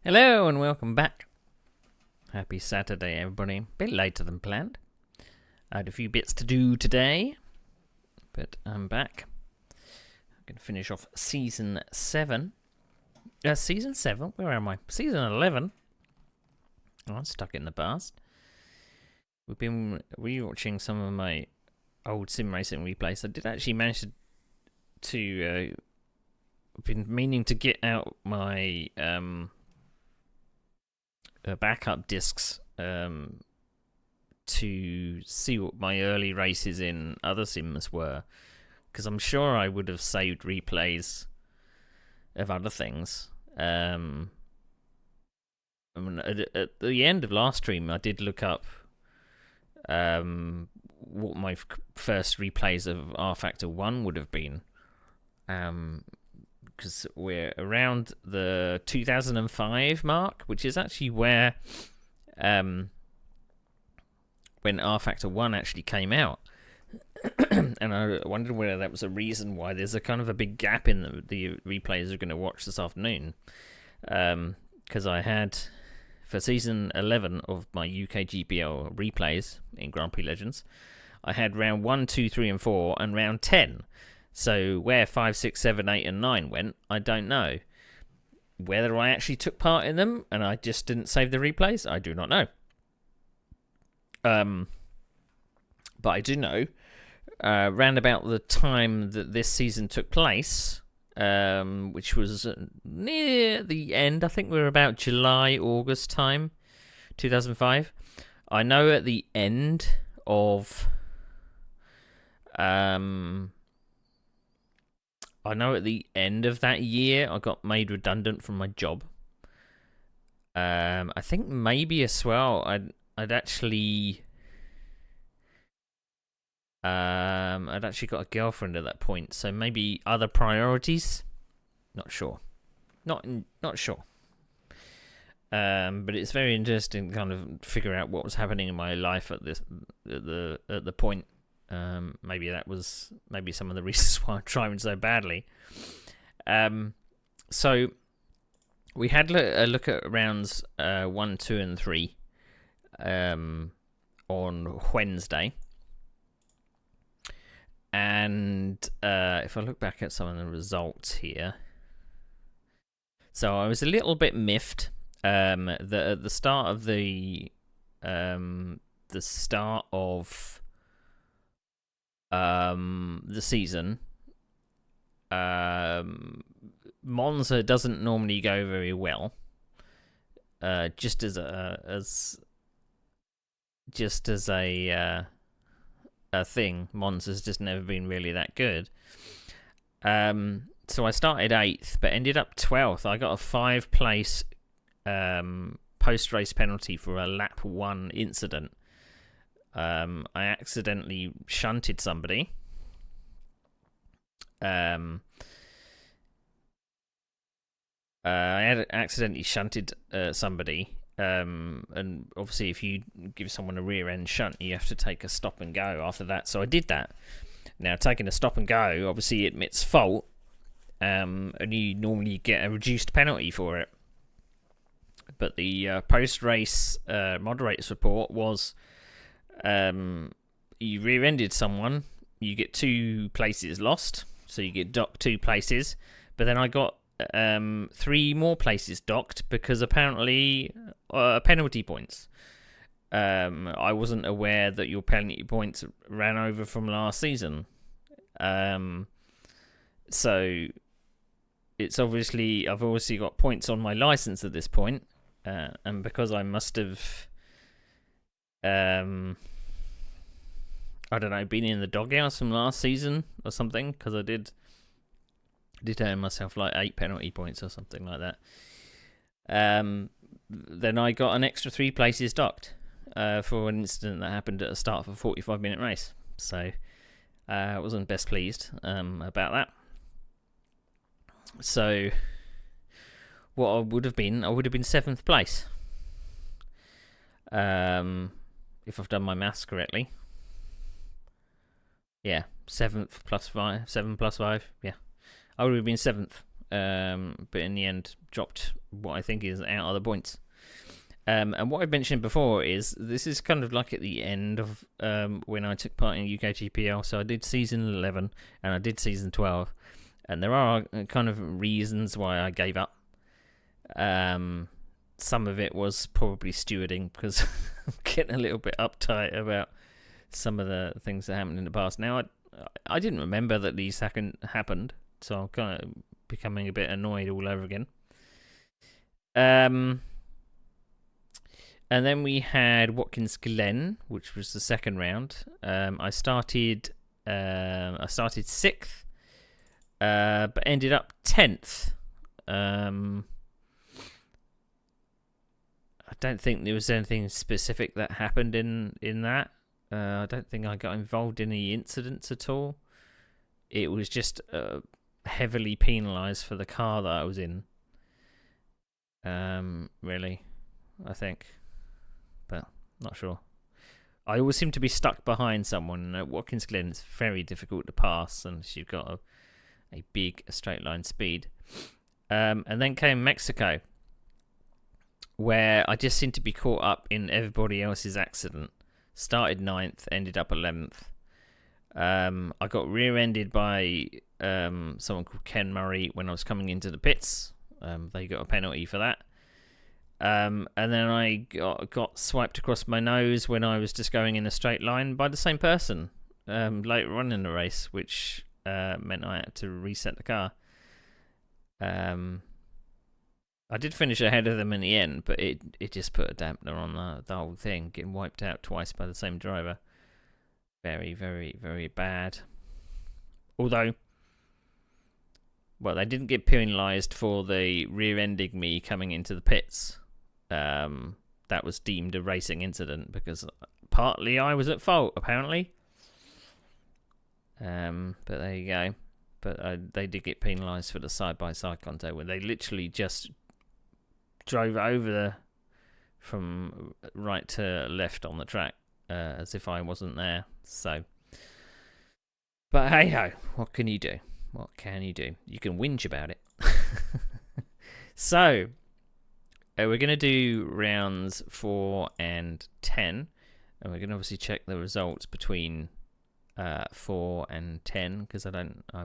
Hello and welcome back. Happy Saturday, everybody. A bit later than planned. I had a few bits to do today, but I'm back. I'm going to finish off Season 7. Season 7? Where am I? Season 11. Oh, I'm stuck in the past. We've been rewatching some of my old Simracing replays. I did actually manage to I've been meaning to get out my backup discs to see what my early races in other sims were, because I'm sure I would have saved replays of other things. I mean, at the end of last stream, I did look up what my first replays of R Factor 1 would have been, because we're around the 2005 mark, which is actually where when R Factor 1 actually came out. And I wondered whether that was a reason why there's a kind of a big gap in the replays we're going to watch this afternoon. Because I had, for Season 11 of my UKGPL replays in Grand Prix Legends, I had round 1, 2, 3 and 4 and round 10. So where 5, 6, 7, 8 and 9 went, I don't know. Whether I actually took part in them and I just didn't save the replays, I do not know. But I do know, round about the time that this season took place, which was near the end, I think we were about July, August time, 2005. I know at the end of... I know at the end of that year, I got made redundant from my job. I think maybe as well, I'd actually got a girlfriend at that point, so maybe other priorities. Not sure. Not sure. But it's very interesting to kind of figure out what was happening in my life at the point. Maybe that was some of the reasons why I'm trying so badly. So we had a look at rounds 1, 2, and 3 on Wednesday. And if I look back at some of the results here, so I was a little bit miffed. At the start of the season, Monza doesn't normally go very well. Just as a thing, Monza's just never been really that good. So I started 8th, but ended up 12th. I got a 5-place post-race penalty for a lap 1 incident. I accidentally shunted somebody. I had accidentally shunted somebody. And obviously if you give someone a rear end shunt, you have to take a stop and go after that. So I did that. Now, taking a stop and go obviously admits fault, and you normally get a reduced penalty for it. But the post-race moderator's report was, you rear-ended someone, you get 2 places lost, so you get docked 2 places. But then I got 3 more places docked because apparently penalty points. I wasn't aware that your penalty points ran over from last season. So it's obviously, I've obviously got points on my license at this point, and because I must have I don't know, been in the doghouse from last season or something, because I did earn myself like 8 penalty points or something like that. Then I got an extra 3 places docked for an incident that happened at the start of a 45-minute race. So I wasn't best pleased about that. So what I would have been 7th place. If I've done my maths correctly. Yeah, 7th plus 5, 7 plus 5, yeah. I would have been 7th but in the end dropped what I think is out of the points. And what I mentioned before is this is kind of like at the end of when I took part in UKGPL. So I did season 11 and I did season 12, and there are kind of reasons why I gave up. Some of it was probably stewarding, because I'm getting a little bit uptight about some of the things that happened in the past. Now I didn't remember that these happened, so I'm kind of becoming a bit annoyed all over again. And then we had Watkins Glen, which was the second round. I started 6th, but ended up 10th. I don't think there was anything specific that happened in that. I don't think I got involved in any incidents at all. It was just heavily penalised for the car that I was in. Really, I think. But not sure. I always seem to be stuck behind someone, and at Watkins Glen it's very difficult to pass unless you've got a big straight line speed. And then came Mexico, where I just seemed to be caught up in everybody else's accident. Started 9th, ended up 11th. I got rear-ended by someone called Ken Murray when I was coming into the pits. They got a penalty for that. And then I got swiped across my nose when I was just going in a straight line by the same person later on in the race, which meant I had to reset the car. I did finish ahead of them in the end, but it just put a dampener on the whole thing, getting wiped out twice by the same driver. Very, very, very bad. Although, well, they didn't get penalised for the rear-ending me coming into the pits. That was deemed a racing incident because partly I was at fault, apparently. But there you go. But they did get penalised for the side-by-side contact, where they literally just drove over from right to left on the track as if I wasn't there. So, but hey ho, what can you do? What can you do? You can whinge about it. So, we're going to do rounds 4 and 10, and we're going to obviously check the results between 4 and 10, because I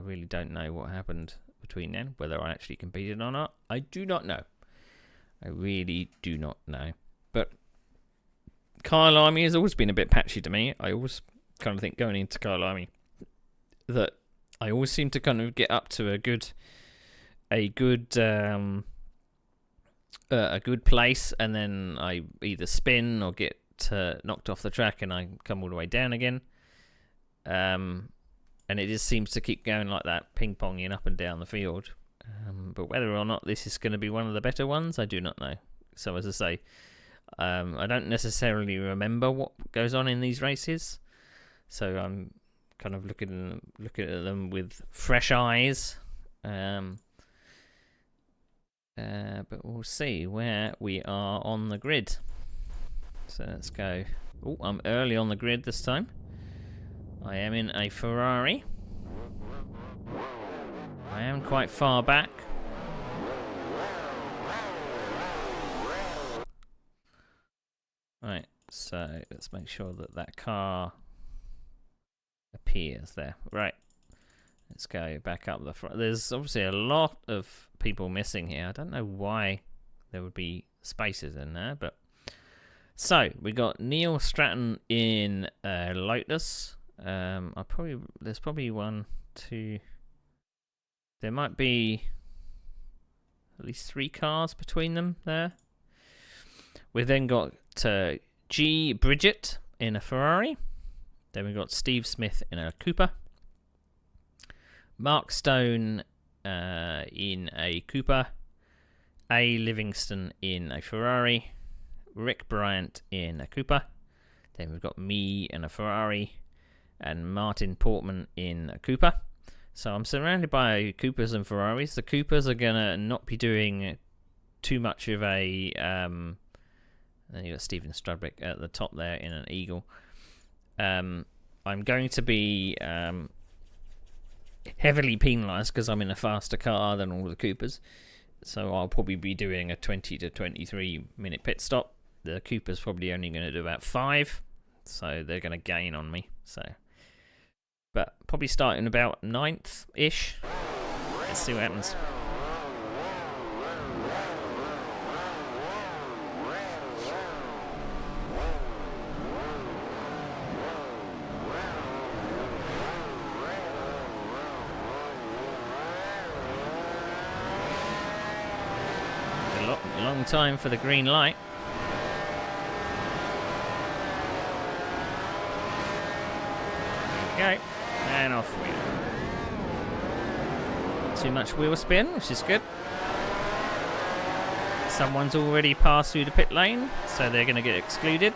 really don't know what happened between then, whether I actually competed or not. I do not know. I really do not know. But Kyle Army has always been a bit patchy to me. I always kind of think going into Kyle Army that I always seem to kind of get up to a good place, and then I either spin or get knocked off the track and I come all the way down again. And it just seems to keep going like that, ping-ponging up and down the field. But whether or not this is going to be one of the better ones, I do not know. So as I say, I don't necessarily remember what goes on in these races. So I'm kind of looking at them with fresh eyes. But we'll see where we are on the grid. So let's go. Oh, I'm early on the grid this time. I am in a Ferrari. I am quite far back. Right, so let's make sure that car appears there. Right, let's go back up the front. There's obviously a lot of people missing here. I don't know why there would be spaces in there, but so we got Neil Stratton in Lotus. There's probably 1, 2. There might be at least 3 cars between them there. We then got G. Bridget in a Ferrari. Then we got Steve Smith in a Cooper. Mark Stone in a Cooper. A. Livingston in a Ferrari. Rick Bryant in a Cooper. Then we've got me in a Ferrari. And Martin Portman in a Cooper. So I'm surrounded by Coopers and Ferraris. The Coopers are going to not be doing too much of a... then you've got Stephen Strudwick at the top there in an Eagle. I'm going to be heavily penalised because I'm in a faster car than all the Coopers. So I'll probably be doing a 20 to 23 minute pit stop. The Cooper's probably only going to do about 5. So they're going to gain on me. So, but probably starting about 9th-ish. Let's see what happens. Long time for the green light. There we go. And off we go. Too much wheel spin, which is good. Someone's already passed through the pit lane, so they're going to get excluded.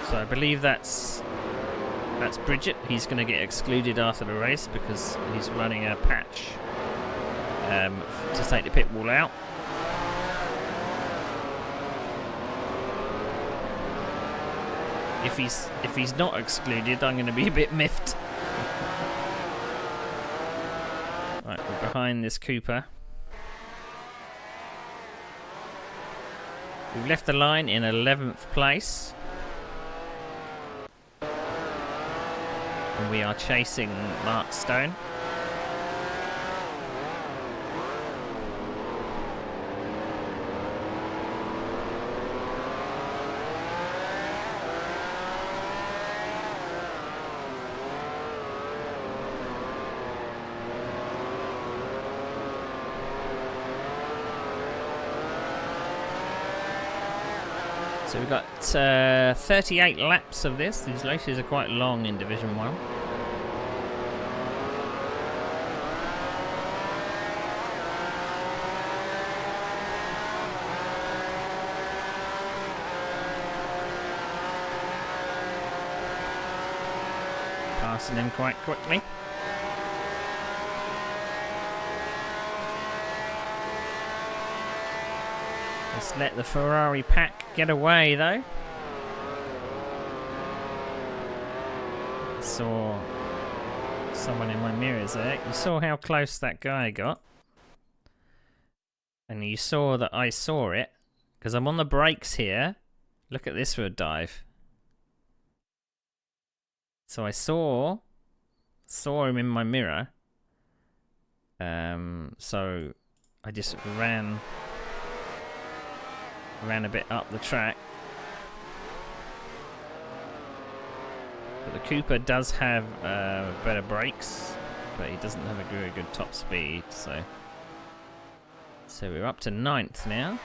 So I believe that's Bridget. He's going to get excluded after the race because he's running a patch to take the pit wall out. If he's not excluded, I'm going to be a bit miffed. Right, we're behind this Cooper. We've left the line in 11th place. And we are chasing Mark Stone. So we've got 38 laps of this. These races are quite long in Division 1. Passing him quite quickly. Let's let the Ferrari pack get away though. Saw someone in my mirrors there. You saw how close that guy got. And you saw that I saw it. Because I'm on the brakes here. Look at this for a dive. So I saw him in my mirror. So I just ran a bit up the track. But the Cooper does have better brakes, but he doesn't have a very good top speed. So we're up to 9th now.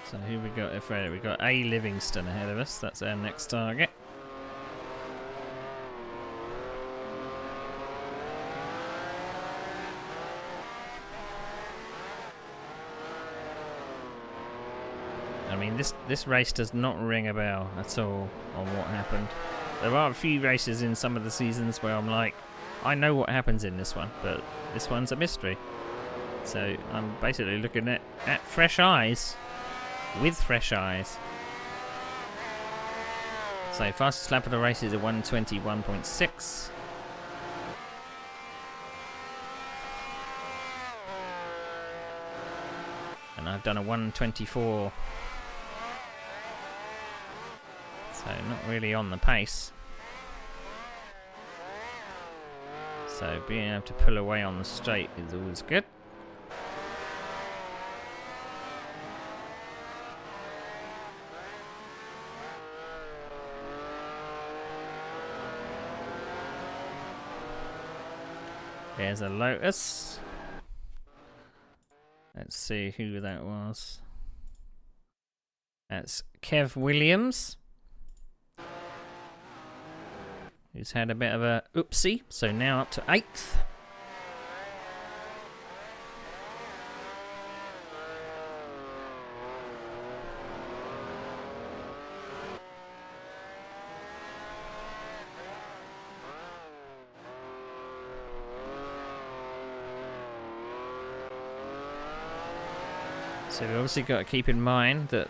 So who we got? We got A. Livingston ahead of us. That's our next target. I mean, this race does not ring a bell at all on what happened. There are a few races in some of the seasons where I'm like, I know what happens in this one, but this one's a mystery. So I'm basically looking at fresh eyes. With fresh eyes. So fastest lap of the race is a 1:21.6. And I've done a 1:24. So not really on the pace. So being able to pull away on the straight is always good. There's a Lotus. Let's see who that was. That's Kev Williams, who's had a bit of a oopsie, so now up to 8th. So we've obviously got to keep in mind that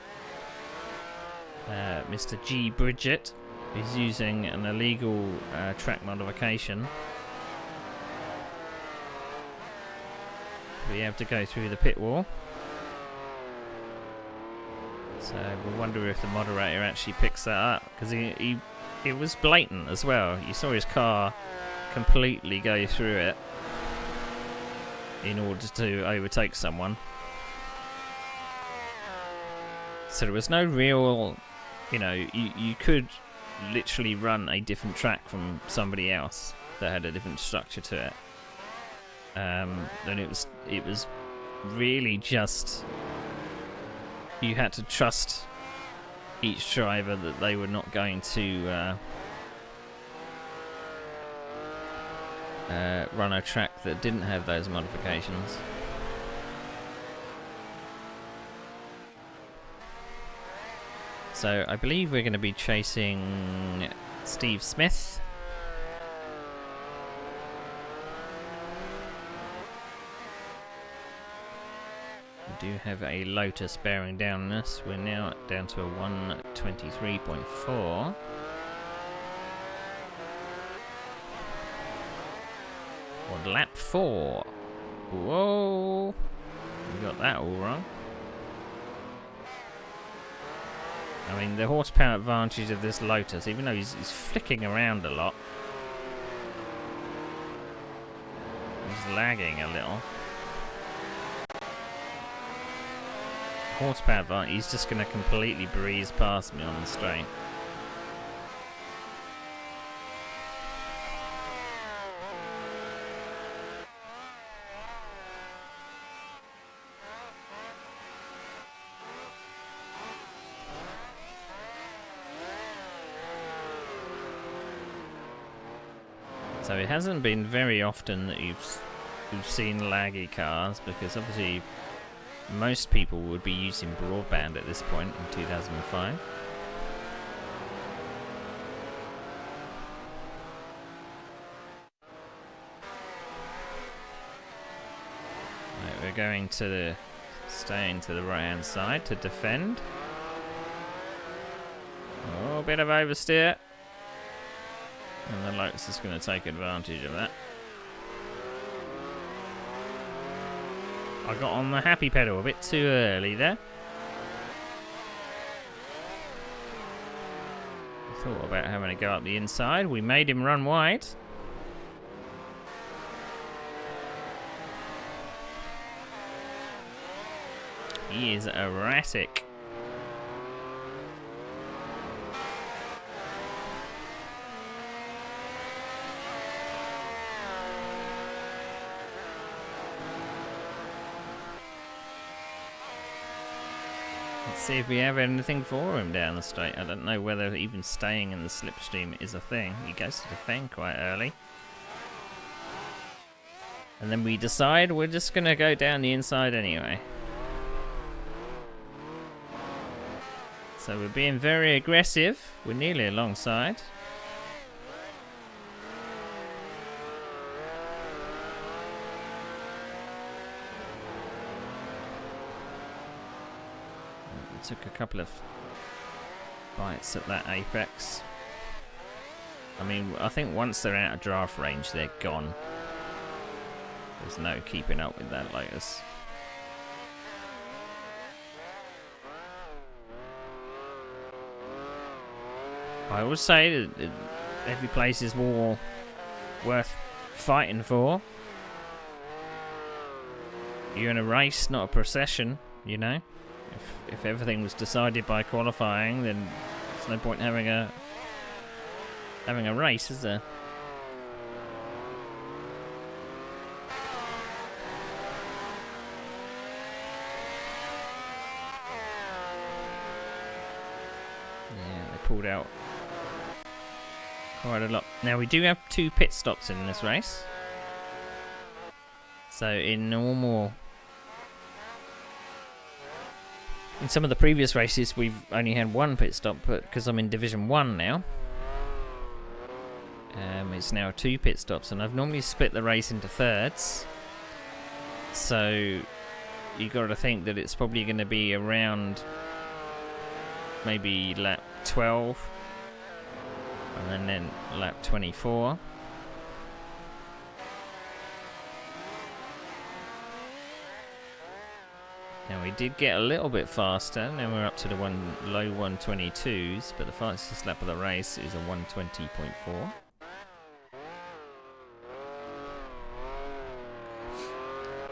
Mr. G. Bridget is using an illegal track modification to be able to go through the pit wall. So we'll wonder if the moderator actually picks that up, because it was blatant as well. You saw his car completely go through it in order to overtake someone. So there was no real, you know, you could literally run a different track from somebody else that had a different structure to it. And it was really just, you had to trust each driver that they were not going to run a track that didn't have those modifications. So I believe we're going to be chasing Steve Smith. We do have a Lotus bearing down on us. We're now down to a 1:23.4. On lap 4. Whoa! We got that all wrong. I mean, the horsepower advantage of this Lotus, even though he's flicking around a lot, he's lagging a little. Horsepower advantage, he's just going to completely breeze past me on the straight. So it hasn't been very often that you've seen laggy cars, because obviously most people would be using broadband at this point in 2005. Right, we're going to staying to the right hand side to defend. Oh, a bit of oversteer. And the Lotus is going to take advantage of that. I got on the happy pedal a bit too early there. I thought about having to go up the inside. We made him run wide. He is erratic. See if we have anything for him down the straight. I don't know whether even staying in the slipstream is a thing. He goes to defend quite early. And then we decide we're just going to go down the inside anyway. So we're being very aggressive. We're nearly alongside. Took a couple of bites at that apex. I mean, I think once they're out of draft range, they're gone. There's no keeping up with that Lotus. I would say that every place is more worth fighting for. You're in a race, not a procession, you know? If everything was decided by qualifying, then there's no point having a race, is there? Yeah, they pulled out quite a lot. Now we do have 2 pit stops in this race. So in some of the previous races, we've only had 1 pit stop, but because I'm in Division 1 now, it's now 2 pit stops, and I've normally split the race into thirds. So you got to think that it's probably going to be around maybe lap 12 and then lap 24. Now we did get a little bit faster. Now we're up to the low 122s, but the fastest lap of the race is a 120.4.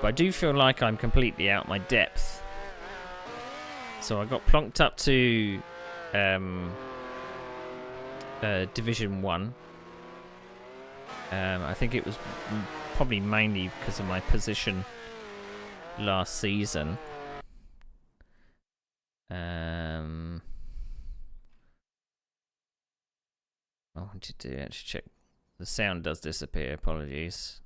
But I do feel like I'm completely out my depth. So I got plonked up to Division 1. I think it was probably mainly because of my position last season. I wanted to actually check. The sound does disappear, apologies.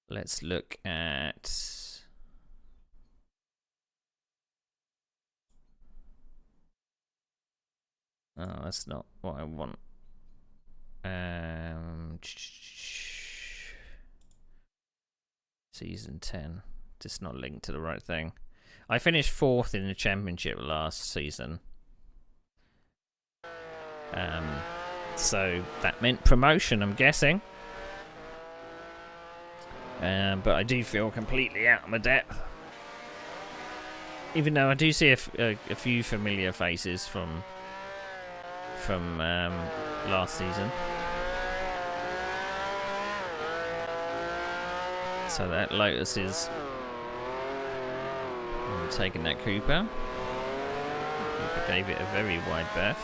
Let's look at... Oh, that's not what I want. Season 10. Just not linked to the right thing. I finished 4th in the championship last season. So that meant promotion, I'm guessing. But I do feel completely out of my depth. Even though I do see a few familiar faces from last season. So that Lotus is taking that Cooper. Cooper gave it a very wide berth.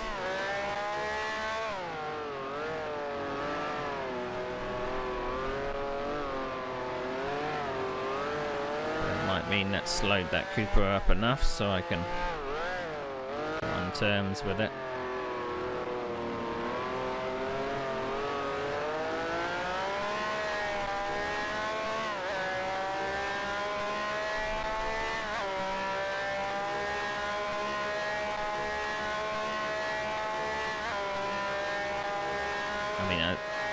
That might mean that slowed that Cooper up enough so I can get on terms with it.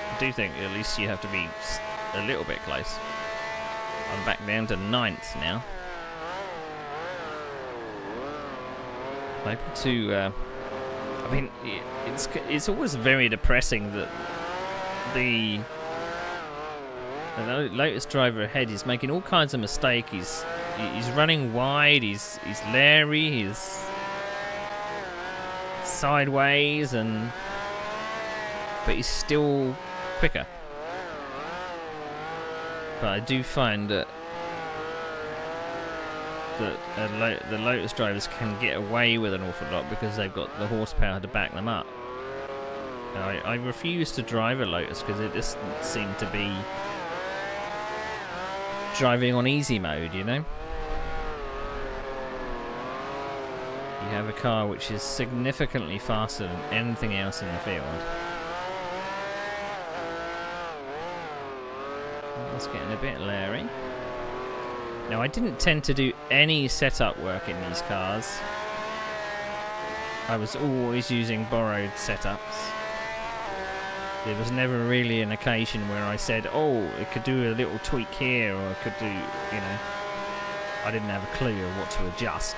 I do think at least you have to be a little bit close. I'm back down to 9th now. Able to, I mean, it's always very depressing that the Lotus driver ahead is making all kinds of mistakes. He's running wide. He's leery. He's sideways, but he's still quicker. But I do find that the Lotus drivers can get away with an awful lot because they've got the horsepower to back them up. I refuse to drive a Lotus because it just seemed to be driving on easy mode, you know? You have a car which is significantly faster than anything else in the field. It's getting a bit leery. Now, I didn't tend to do any setup work in these cars. I was always using borrowed setups. There was never really an occasion where I said, oh, it could do a little tweak here, or it could do, you know. I didn't have a clue of what to adjust.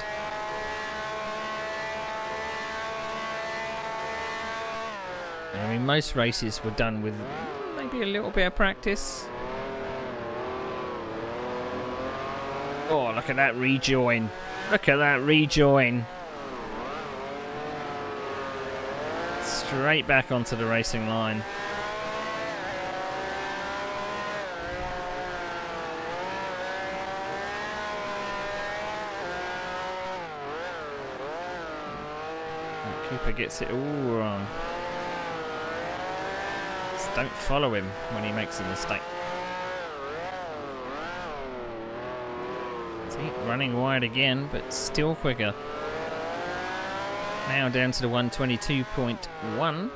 I mean, most races were done with maybe a little bit of practice. Oh, look at that rejoin. Look at that rejoin. Straight back onto the racing line. Cooper gets it all wrong. Just don't follow him when he makes a mistake. Running wide again, but still quicker. Now down to the 122.1.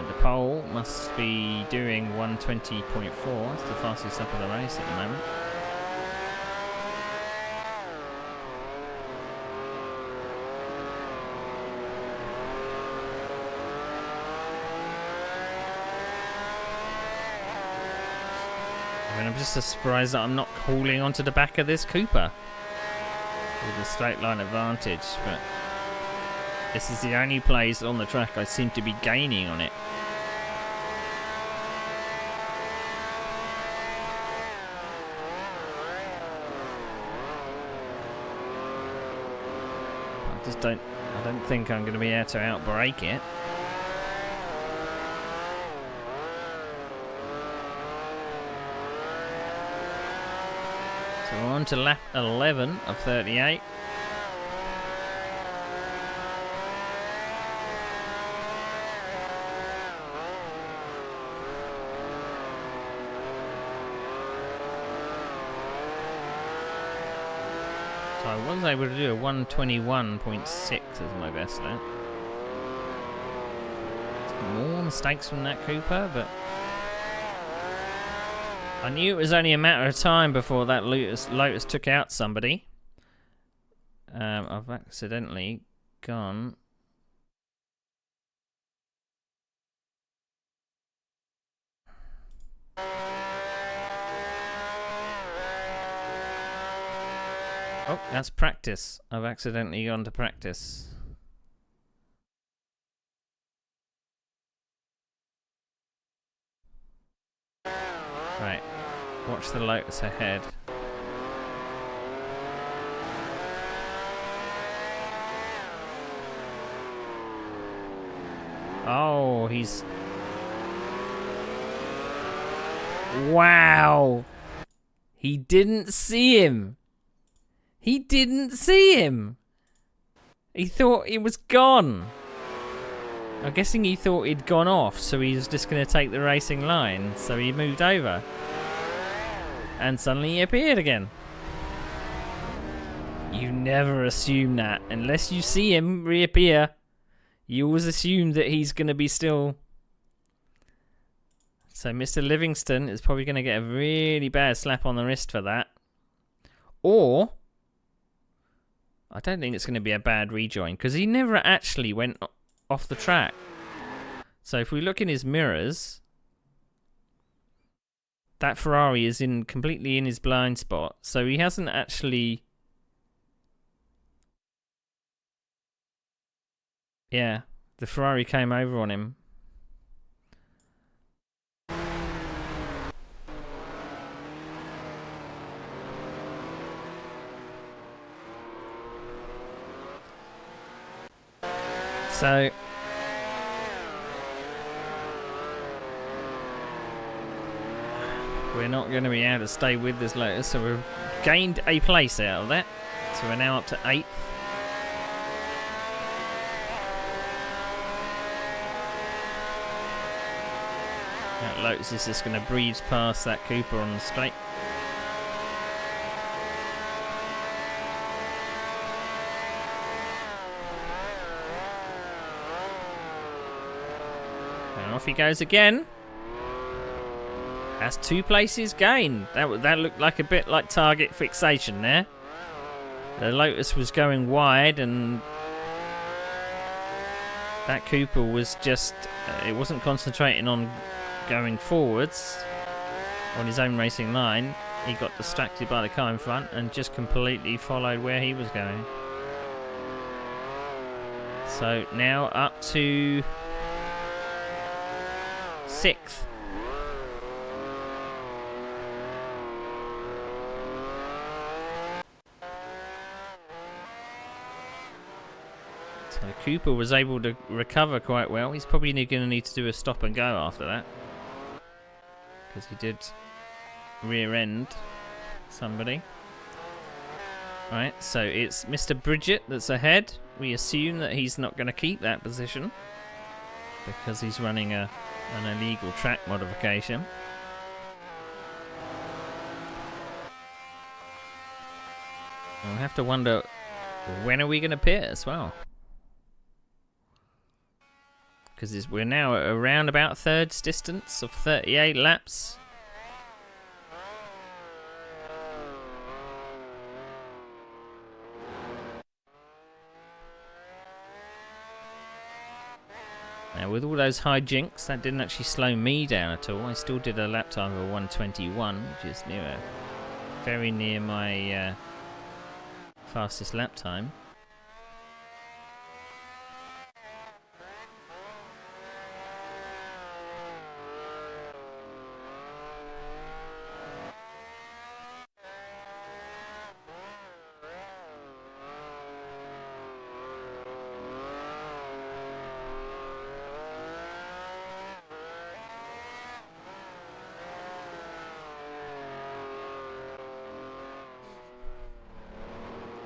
The pole must be doing 120.4. It's the fastest up of the race at the moment. just surprised that I'm not hauling onto the back of this Cooper with a straight line advantage, but this is the only place on the track I seem to be gaining on it. I don't think I'm going to be able to outbrake it. So we're on to lap 11 of 38. So I was able to do a 121.6 as my best lap. More mistakes from that Cooper, but I knew it was only a matter of time before that Lotus took out somebody. I've accidentally gone. Oh, that's practice. I've accidentally gone to practice. Right. Watch the Lotus ahead. Oh, he's... Wow! He didn't see him! He didn't see him! He thought he was gone! I'm guessing he thought he'd gone off, so he was just going to take the racing line, so he moved over. And suddenly he appeared again. You never assume that. Unless you see him reappear, you always assume that he's going to be still... So Mr. Livingston is probably going to get a really bad slap on the wrist for that. Or... I don't think it's going to be a bad rejoin, because he never actually went off the track. So if we look in his mirrors, that Ferrari is completely in his blind spot. So he hasn't actually... Yeah, the Ferrari came over on him. So we're not going to be able to stay with this Lotus, so we've gained a place out of that. So we're now up to 8th. That Lotus is just going to breeze past that Cooper on the straight. And off he goes again. That's 2 places gained. That looked like a bit like target fixation there. The Lotus was going wide and that Cooper was just... it wasn't concentrating on going forwards on his own racing line. He got distracted by the car in front and just completely followed where he was going. So now up to 6th. So Cooper was able to recover quite well. He's probably going to need to do a stop and go after that, because he did rear end somebody. Right, so it's Mr. Bridget that's ahead. We assume that he's not going to keep that position because he's running an illegal track modification. I'll have to wonder, when are we going to pit as well? Because we're now at around about thirds distance of 38 laps. Now, with all those hijinks, that didn't actually slow me down at all. I still did a lap time of 1:21, which is very near my fastest lap time.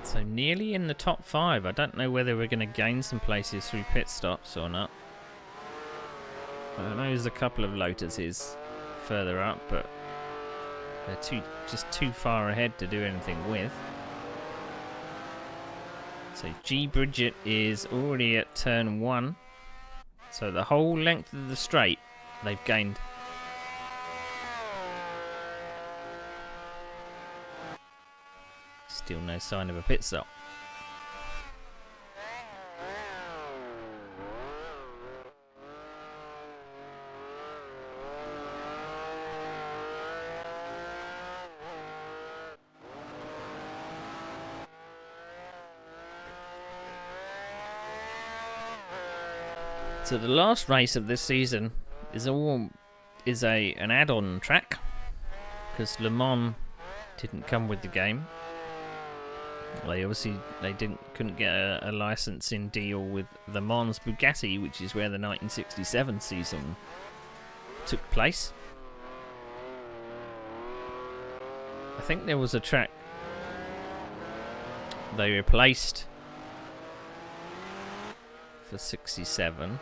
So nearly in the top 5. I don't know whether we're going to gain some places through pit stops or not. I know there's a couple of Lotuses further up, but they're just too far ahead to do anything with. So G Bridget is already at turn 1. So the whole length of the straight they've gained. Still no sign of a pit stop. So the last race of this season is an add-on track because Le Mans didn't come with the game. They couldn't get a licensing deal with the Mans Bugatti, which is where the 1967 season took place. I think there was a track they replaced for 67.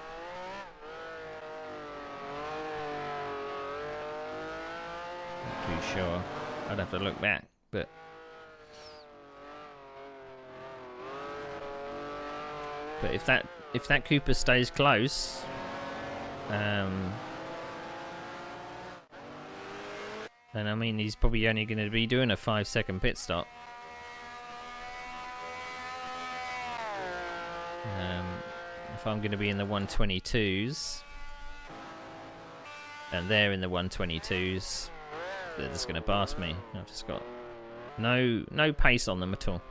Not too sure. I'd have to look back, but. But if that Cooper stays close, then I mean he's probably only going to be doing a 5-second pit stop. If I'm going to be in the 122s, and they're in the 122s, they're just going to pass me. I've just got no pace on them at all.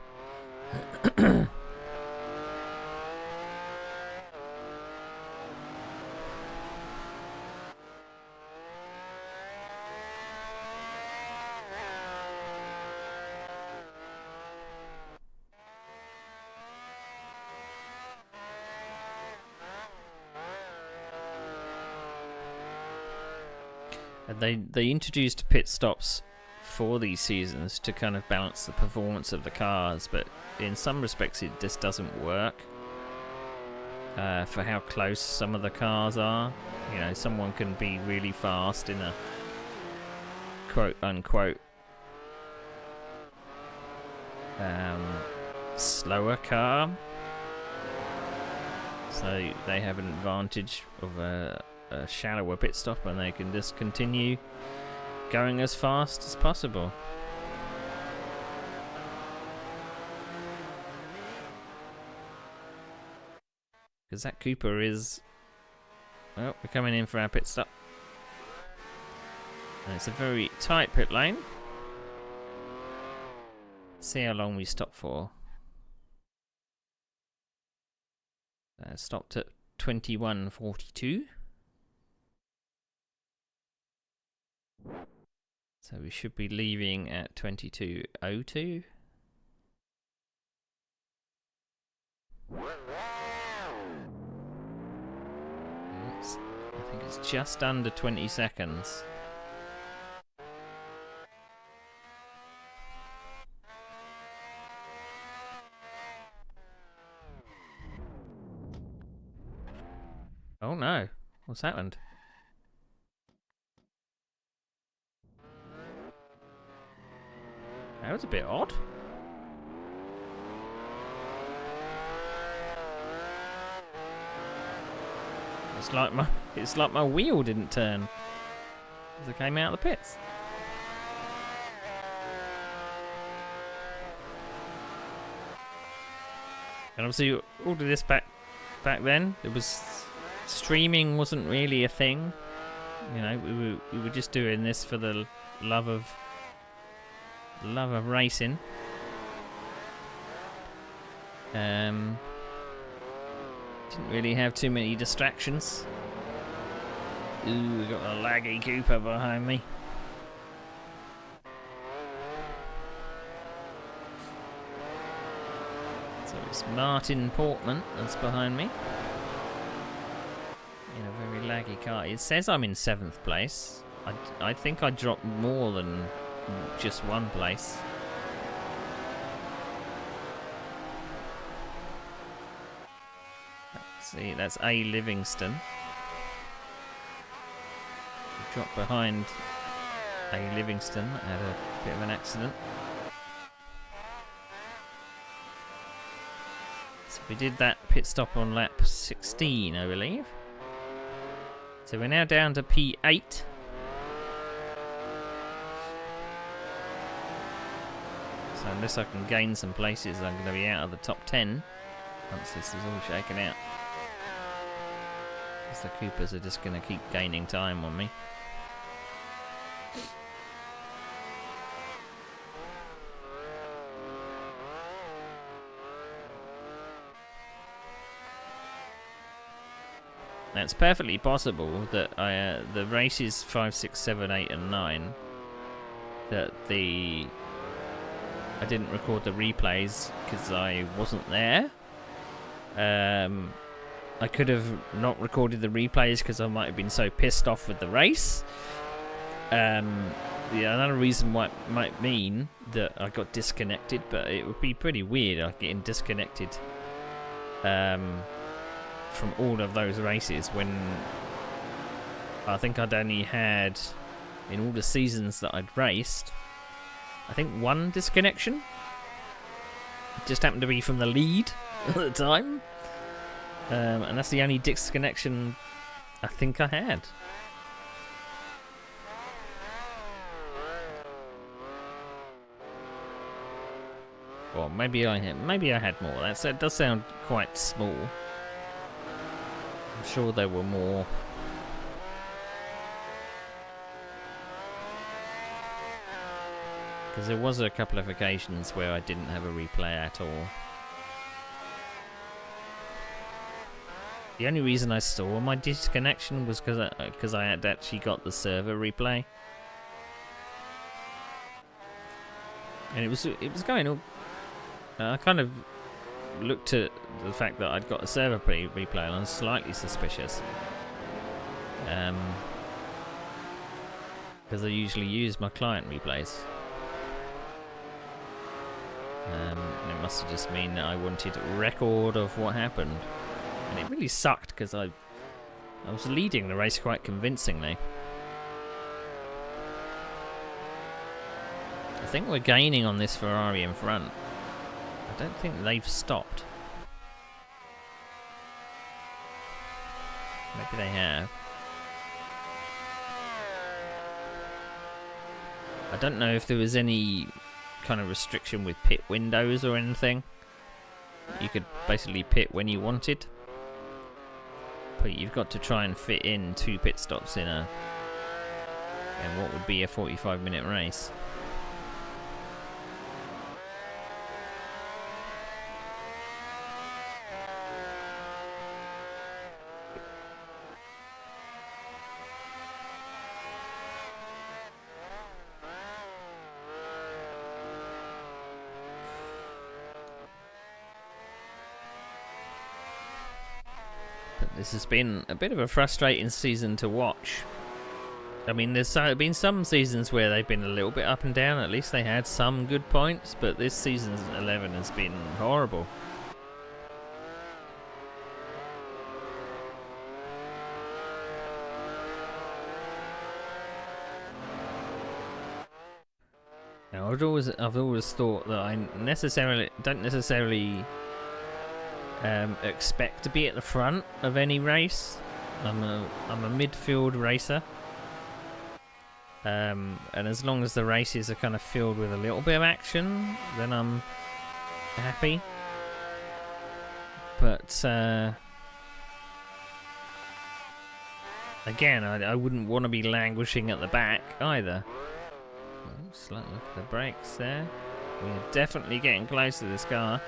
They introduced pit stops for these seasons to kind of balance the performance of the cars, but in some respects it just doesn't work for how close some of the cars are. You know, someone can be really fast in a quote-unquote slower car, so they have an advantage of a shallower pit stop and they can just continue going as fast as possible. Because that Cooper is... Well, we're coming in for our pit stop. And it's a very tight pit lane. See how long we stop for. Stopped at 21:42. So we should be leaving at 22:02. I think it's just under 20 seconds. Oh no, what's happened? That was a bit odd. It's like my wheel didn't turn as I came out of the pits. And obviously all of this back then, it was streaming wasn't really a thing. You know, we were just doing this for the love of racing. Didn't really have too many distractions. Ooh, we got a laggy Cooper behind me. So it's Martin Portman that's behind me. In a very laggy car. It says I'm in 7th place. I think I dropped more than just one place. Let's see, that's A. Livingston. Dropped behind A. Livingston. Had a bit of an accident. So we did that pit stop on lap 16, I believe. So we're now down to P8. So unless I can gain some places, I'm going to be out of the top 10 once this is all shaken out. Because the Coopers are just going to keep gaining time on me. Now, it's perfectly possible that the races 5, 6, 7, 8 and 9 that I didn't record the replays because I wasn't there. I could have not recorded the replays because I might have been so pissed off with the race. Another reason why it might mean that I got disconnected, but it would be pretty weird getting disconnected from all of those races when I think I'd only had, in all the seasons that I'd raced, I think one disconnection. It just happened to be from the lead at the time. And that's the only disconnection I think I had. Well, maybe I had more. That does sound quite small. I'm sure there were more. Because there was a couple of occasions where I didn't have a replay at all. The only reason I saw my disconnection was because I had actually got the server replay, and it was going all. I kind of looked at the fact that I'd got a server replay, and I was slightly suspicious, because I usually use my client replays. And it must have just mean that I wanted a record of what happened. And it really sucked because I was leading the race quite convincingly. I think we're gaining on this Ferrari in front. I don't think they've stopped. Maybe they have. I don't know if there was any kind of restriction with pit windows or anything. You could basically pit when you wanted, but you've got to try and fit in 2 pit stops in what would be a 45-minute race. This has been a bit of a frustrating season to watch. I mean, there's been some seasons where they've been a little bit up and down. At least they had some good points, but this season's 11 has been horrible. Now, I've always thought that I don't necessarily expect to be at the front of any race. I'm a midfield racer, and as long as the races are kind of filled with a little bit of action, then I'm happy. But Again, I wouldn't want to be languishing at the back either. Oh, slight look at the brakes there. We're definitely getting close to this car.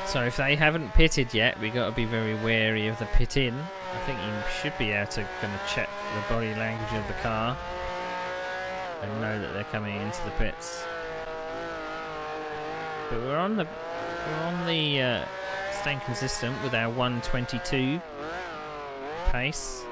So if they haven't pitted yet, we got to be very wary of the pit in. I think you should be able to kind of check the body language of the car and know that they're coming into the pits. But we're on the staying consistent with our 1:22 pace.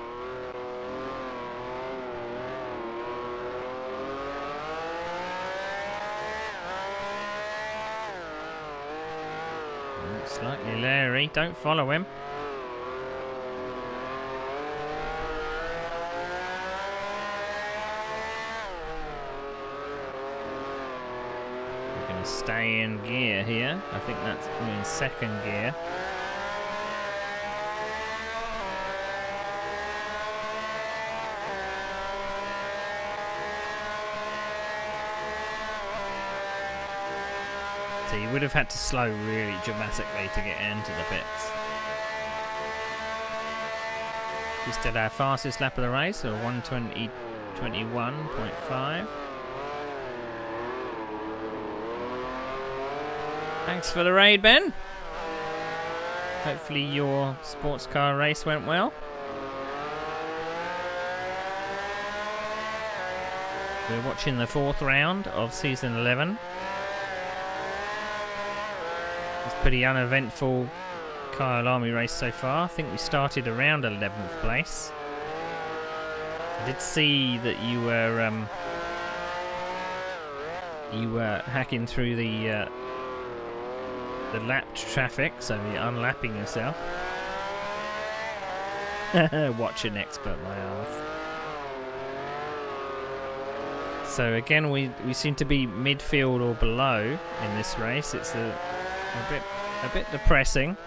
Slightly leery. Don't follow him. We're going to stay in gear here. I think that's in second gear. So you would have had to slow really dramatically to get into the pits. Just did our fastest lap of the race, so 1:20.21.5. Thanks for the raid, Ben. Hopefully your sports car race went well. We're watching the 4th round of season 11. Pretty uneventful Kyle Army race so far. I think we started around 11th place. I did see that you were hacking through the lapped traffic, so you're unlapping yourself. Watch an expert, my ass. So again, we seem to be midfield or below in this race. It's a bit depressing,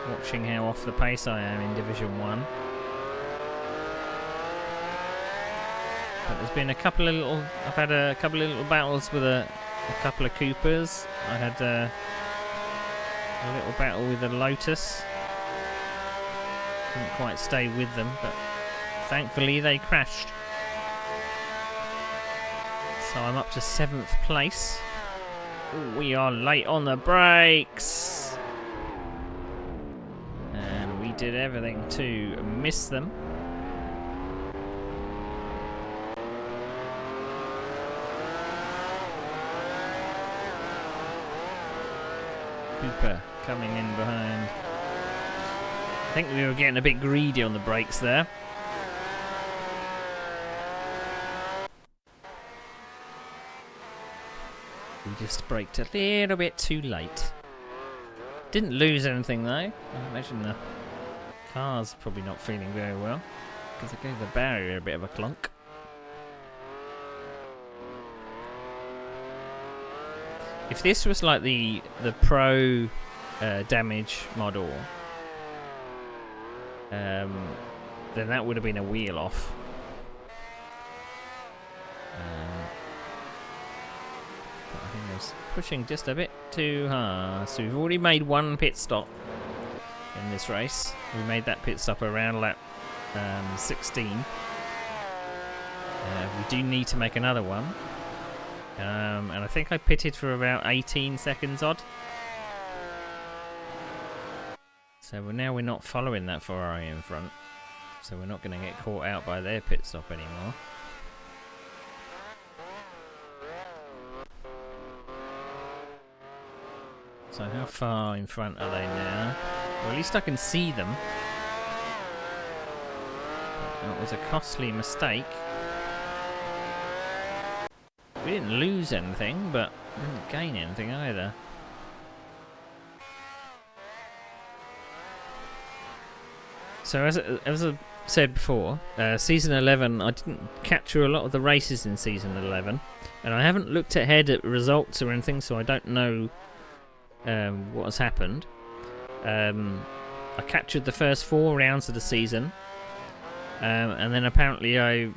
watching how off the pace I am in Division 1. But there's been a couple of little... I've had a couple of little battles with a couple of Coopers. I had a little battle with a Lotus. Couldn't quite stay with them, but thankfully they crashed. So I'm up to 7th place. Ooh, we are late on the brakes. And we did everything to miss them. Cooper coming in behind. I think we were getting a bit greedy on the brakes there. We just braked a little bit too late. Didn't lose anything though. I imagine the car's probably not feeling very well because it gave the barrier a bit of a clunk. If this was like the Pro damage model, then that would have been a wheel off. But I think I was pushing just a bit too hard. So we've already made one pit stop in this race. We made that pit stop around lap 16. We do need to make another one. And I think I pitted for about 18 seconds odd. So we're not following that Ferrari in front. So we're not going to get caught out by their pit stop anymore. So how far in front are they now? Well, at least I can see them. That was a costly mistake. We didn't lose anything, but we didn't gain anything either. So as I said before, Season 11, I didn't capture a lot of the races in Season 11. And I haven't looked ahead at results or anything, so I don't know what has happened. I captured the first 4 rounds of the season. And then apparently I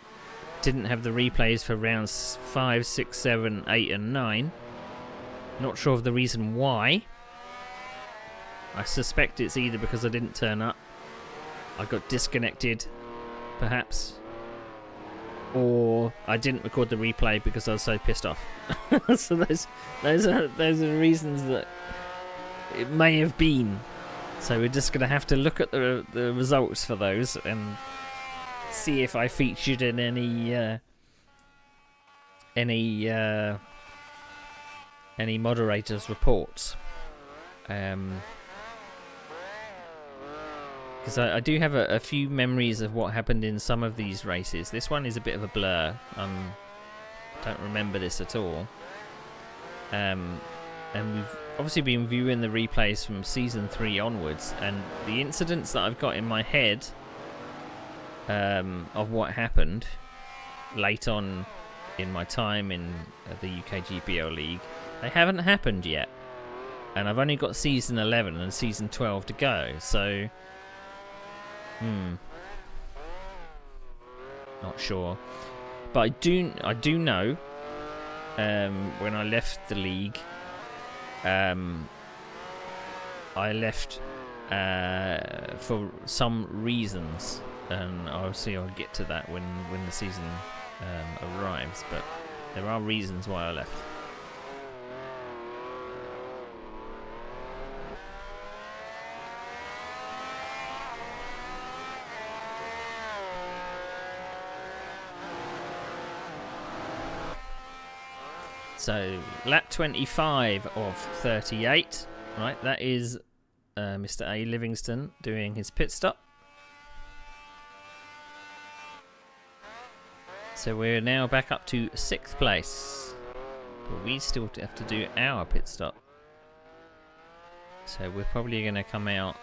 didn't have the replays for rounds 5, 6, 7, 8 and 9. Not sure of the reason why. I suspect it's either because I didn't turn up, I got disconnected, perhaps, or I didn't record the replay because I was so pissed off. So those are reasons that it may have been. So we're just gonna have to look at the results for those and see if I featured in any moderators' reports. Because I do have a few memories of what happened in some of these races. This one is a bit of a blur. Don't remember this at all. And we've obviously been viewing the replays from season 3 onwards, and the incidents that I've got in my head of what happened late on in my time in the UKGPL League, they haven't happened yet. And I've only got season 11 and season 12 to go, so not sure. But I do know when I left the league, I left for some reasons, and obviously I'll get to that when the season arrives, but there are reasons why I left. So, lap 25 of 38. Right, that is Mr. A. Livingston doing his pit stop. So we're now back up to 6th place. But we still have to do our pit stop. So we're probably going to come out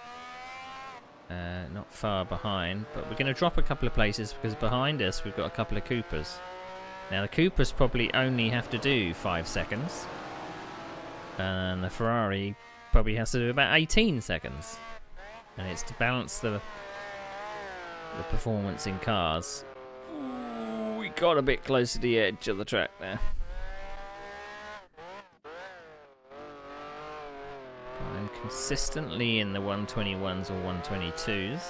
not far behind. But we're going to drop a couple of places because behind us we've got a couple of Coopers. Now the Coopers probably only have to do 5 seconds, and the Ferrari probably has to do about 18 seconds, and it's to balance the performance in cars. Ooh, we got a bit close to the edge of the track there. I'm consistently in the 121s or 122s.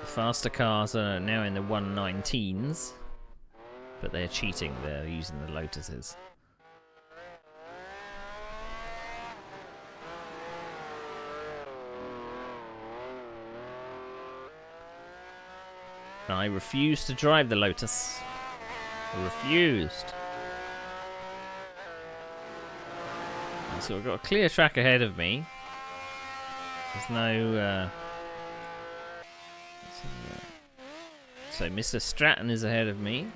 Faster cars are now in the 119s, but they're cheating, they're using the Lotuses. I refuse to drive the Lotus. I refused. And so I've got a clear track ahead of me. There's no so Mr. Stratton is ahead of me.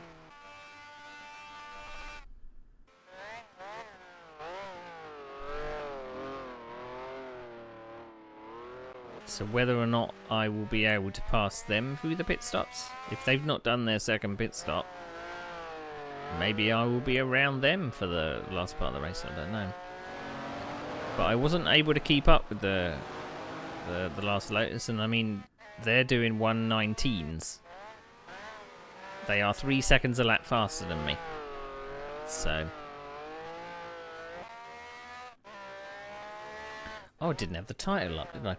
So whether or not I will be able to pass them through the pit stops, if they've not done their second pit stop, maybe I will be around them for the last part of the race, I don't know. But I wasn't able to keep up with the last Lotus, and I mean, they're doing 119s. They are 3 seconds a lap faster than me. So. Oh, I didn't have the title up, did I?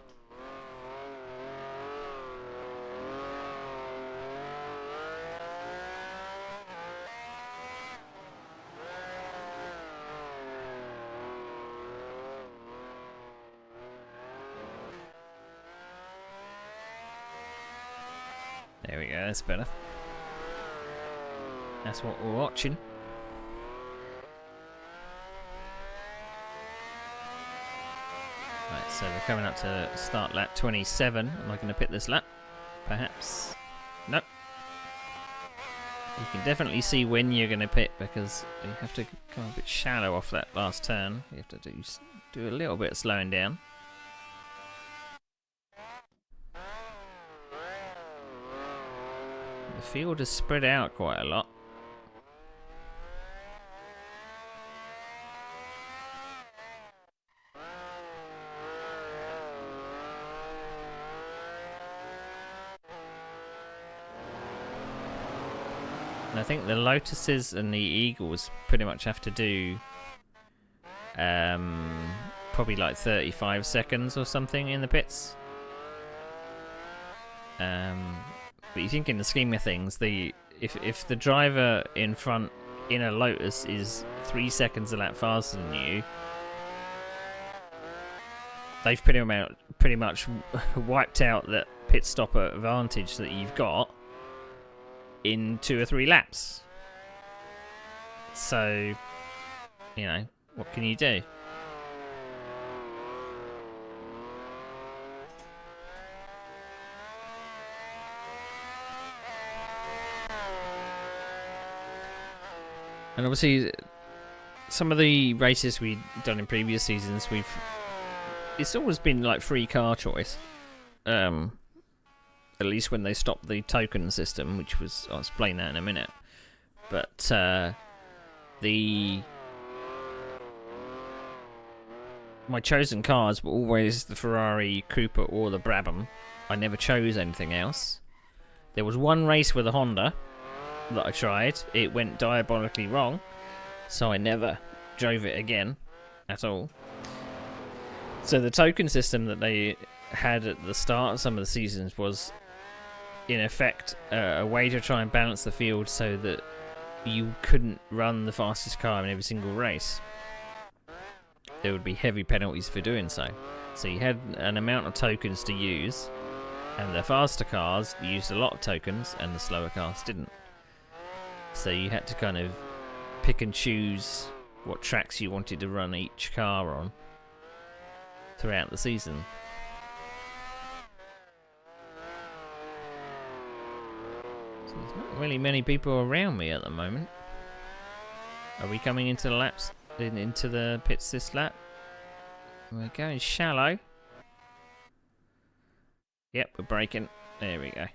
There we go, that's better. That's what we're watching. Right, so we're coming up to start lap 27. Am I going to pit this lap? Perhaps. Nope. You can definitely see when you're going to pit because you have to go a bit shallow off that last turn. You have to do a little bit of slowing down. The field is spread out quite a lot. And I think the Lotuses and the Eagles pretty much have to do probably like 35 seconds or something in the pits. But you think in the scheme of things, if the driver in front in a Lotus is 3 seconds a lap faster than you, they've pretty much wiped out that pit stop advantage that you've got in 2 or 3 laps. So, you know, what can you do? And obviously, some of the races we've done in previous seasons, it's always been like free car choice. At least when they stopped the token system, which was, I'll explain that in a minute. But my chosen cars were always the Ferrari, Cooper, or the Brabham. I never chose anything else. There was one race with a Honda that I tried. It went diabolically wrong, so I never drove it again at all. So the token system that they had at the start of some of the seasons was, in effect, a way to try and balance the field so that you couldn't run the fastest car in every single race. There would be heavy penalties for doing so. So you had an amount of tokens to use, and the faster cars used a lot of tokens, and the slower cars didn't. So you had to kind of pick and choose what tracks you wanted to run each car on throughout the season. So there's not really many people around me at the moment. Are we coming into the laps? Into the pits this lap? We're going shallow. Yep, we're braking. There we go.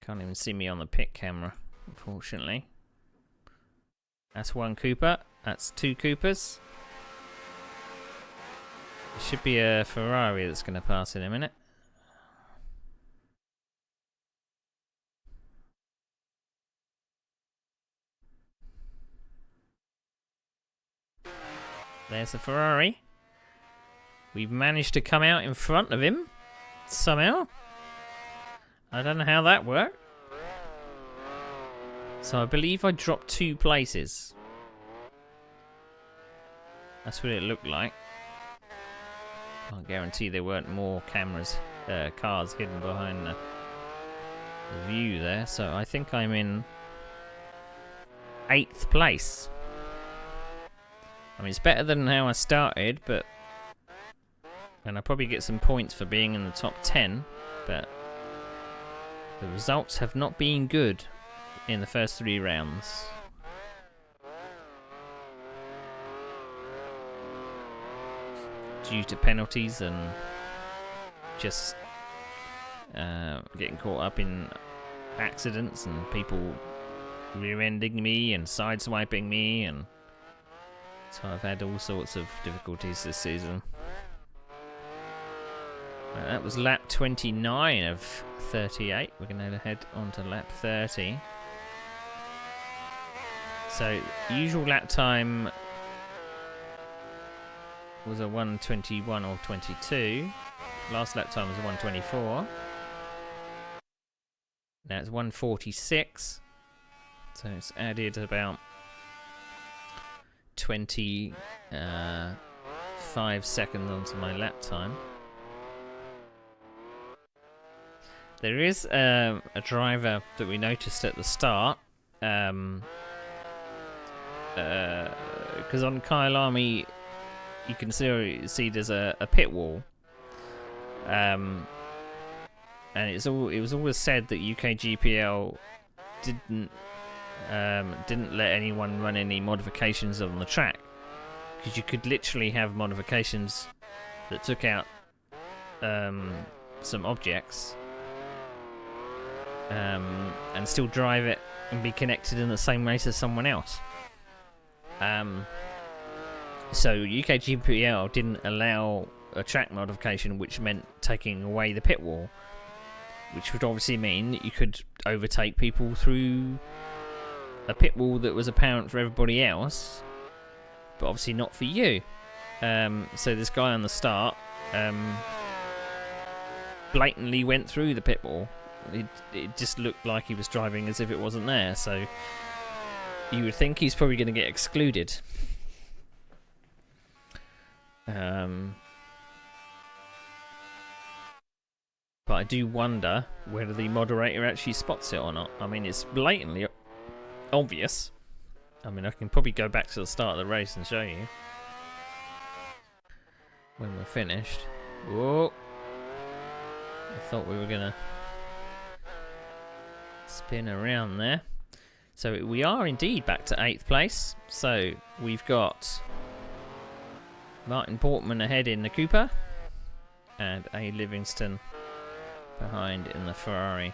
Can't even see me on the pit camera, unfortunately. That's one Cooper. That's 2 Coopers. There should be a Ferrari that's going to pass in a minute. There's the Ferrari. We've managed to come out in front of him somehow. I don't know how that worked. So I believe I dropped 2 places. That's what it looked like. Can't guarantee there weren't more cars hidden behind the view there. So I think I'm in 8th place. I mean, it's better than how I started, but... And I probably get some points for being in the top 10, but... The results have not been good in the first 3 rounds. Due to penalties and just getting caught up in accidents and people rear-ending me and sideswiping me, and so I've had all sorts of difficulties this season. That was lap 29 of 38. We're going to head on to lap 30. So, usual lap time was a 1:21 or 22. Last lap time was a 1:24. Now it's 1:46. So it's added about 25 seconds onto my lap time. There is a driver that we noticed at the start, because on Kyalami you can see there's a pit wall, and it was always said that UKGPL didn't let anyone run any modifications on the track, because you could literally have modifications that took out some objects. And still drive it and be connected in the same race as someone else. So UKGPL didn't allow a track modification, which meant taking away the pit wall, which would obviously mean that you could overtake people through a pit wall that was apparent for everybody else, but obviously not for you. So this guy on the start blatantly went through the pit wall. It just looked like he was driving as if it wasn't there, so you would think he's probably going to get excluded. But I do wonder whether the moderator actually spots it or not. I mean, it's blatantly obvious. I mean, I can probably go back to the start of the race and show you when we're finished. Whoa! I thought we were gonna spin around there. So we are indeed back to 8th place. So we've got Martin Portman ahead in the Cooper and A. Livingston behind in the Ferrari.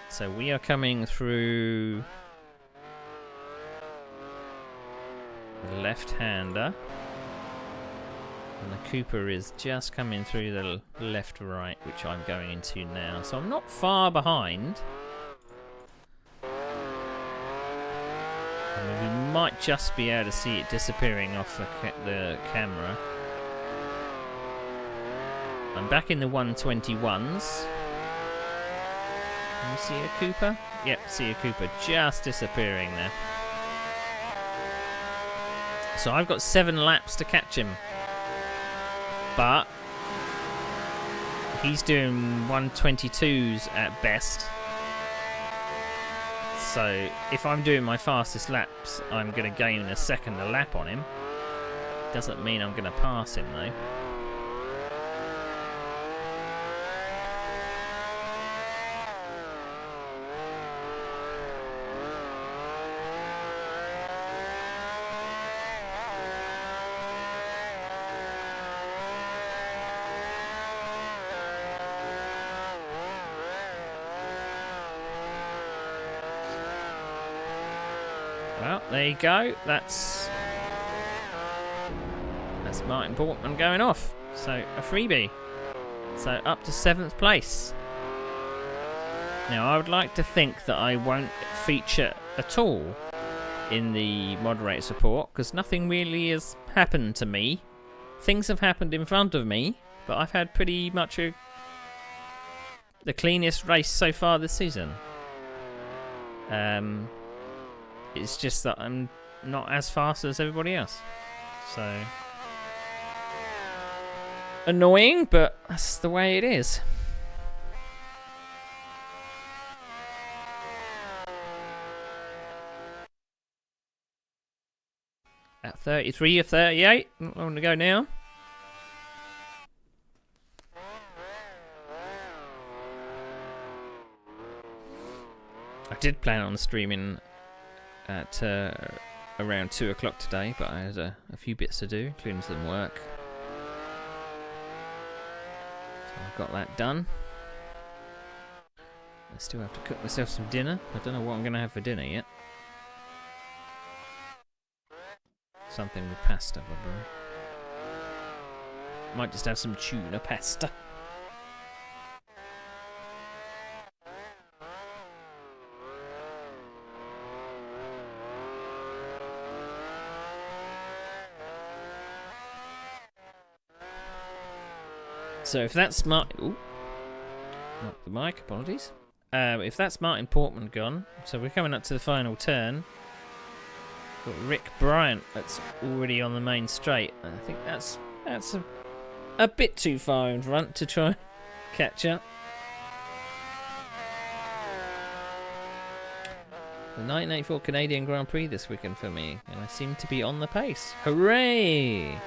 So we are coming through the left-hander, and the Cooper is just coming through the left-right, which I'm going into now. So I'm not far behind. I mean, we might just be able to see it disappearing off the camera. I'm back in the 121s. Can you see a Cooper? Yep, see a Cooper just disappearing there. So I've got 7 laps to catch him. But he's doing 122s at best. So if I'm doing my fastest laps, I'm going to gain a second a lap on him. Doesn't mean I'm going to pass him though. Well, there you go. That's Martin Portman going off. So a freebie. So up to 7th place. Now I would like to think that I won't feature at all in the moderator support because nothing really has happened to me. Things have happened in front of me, but I've had pretty much the cleanest race so far this season. It's just that I'm not as fast as everybody else. So annoying, but that's the way it is. At 33 or 38, not long to go now. I did plan on streaming at around 2 o'clock today, but I had a few bits to do, including some work. So I've got that done. I still have to cook myself some dinner. I don't know what I'm going to have for dinner yet. Something with pasta, probably. Might just have some tuna pasta. So if that's Martin... Ooh. Not the mic, apologies. If that's Martin Portman gone, so we're coming up to the final turn. Got Rick Bryant that's already on the main straight. I think that's a bit too far in front to try and catch up. The 1984 Canadian Grand Prix this weekend for me, and I seem to be on the pace. Hooray!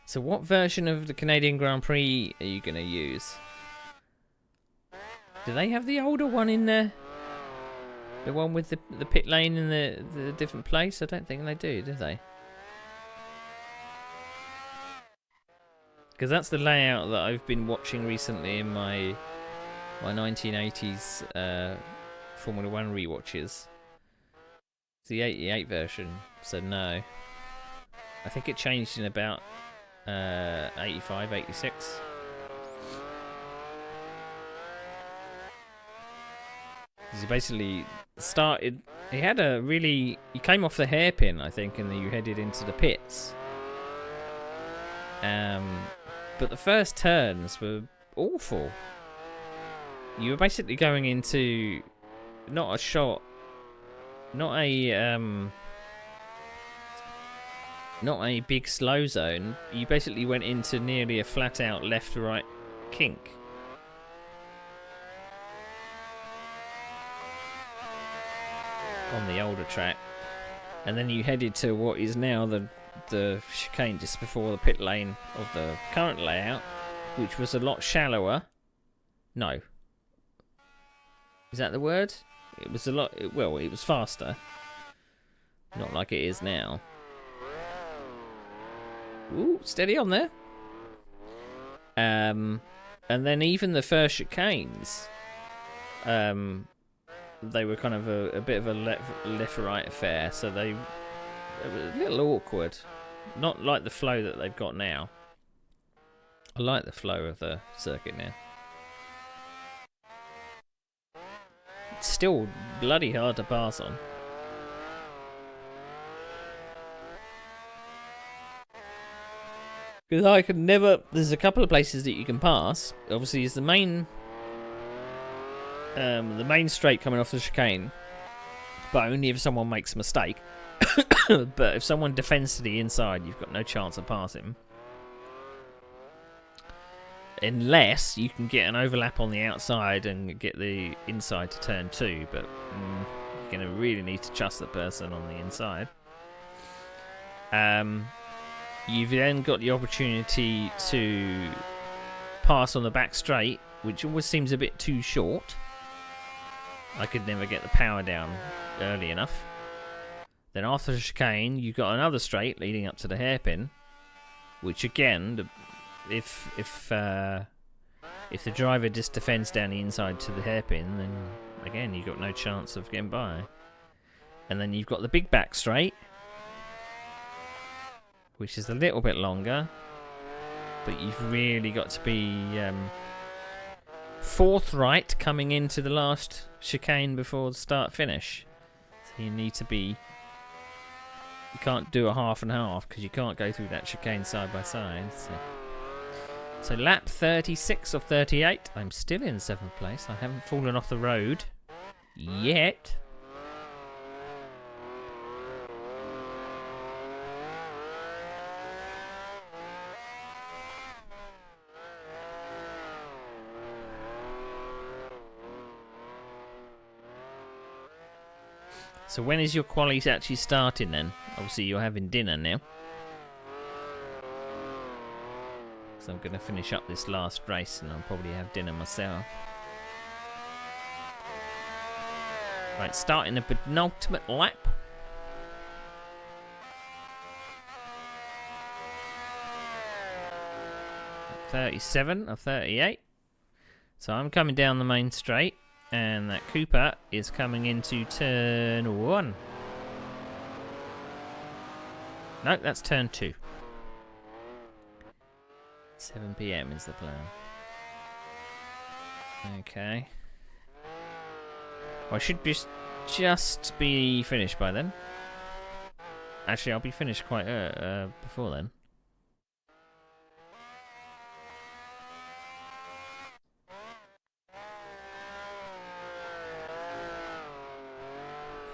So what version of the Canadian Grand Prix are you going to use? Do they have the older one in there? The one with the pit lane in the different place? I don't think they do they? Because that's the layout that I've been watching recently in my 1980s Formula 1 rewatches. It's the 88 version, so no. I think it changed in about 85, 86. He basically started. He had a really. He came off the hairpin, I think, and then you headed into the pits. But the first turns were awful. You were basically going into not a shot, not a big slow zone. You basically went into nearly a flat-out left-to-right kink. On the older track, and then you headed to what is now the chicane just before the pit lane of the current layout, which was a lot shallower. No, is that the word? It was a lot. Well, it was faster, not like it is now. Ooh, steady on there. And then even the first chicanes, they were kind of a bit of a left-right affair, so they were a little awkward. Not like the flow that they've got now. I like the flow of the circuit now. It's still bloody hard to pass on. Because I could never... There's a couple of places that you can pass. Obviously, it's the main straight coming off the chicane. But only if someone makes a mistake. But if someone defends to the inside, you've got no chance of passing. Unless you can get an overlap on the outside and get the inside to turn 2. But you're going to really need to trust the person on the inside. You've then got the opportunity to pass on the back straight, which always seems a bit too short. I could never get the power down early enough. Then after the chicane, you've got another straight leading up to the hairpin, which again, if the driver just defends down the inside to the hairpin, then again you've got no chance of getting by. And then you've got the big back straight, which is a little bit longer, but you've really got to be forthright coming into the last chicane before the start finish. So you need to be... You can't do a half and half because you can't go through that chicane side by side. So lap 36 of 38. I'm still in 7th place. I haven't fallen off the road yet. So when is your qualies actually starting then? Obviously you're having dinner now. So I'm going to finish up this last race and I'll probably have dinner myself. Right, starting the penultimate lap. Lap 37 of 38. So I'm coming down the main straight. And that Cooper is coming into turn 1. No, that's turn 2. 7 PM is the plan. Okay. Well, I should just be finished by then. Actually, I'll be finished quite before then.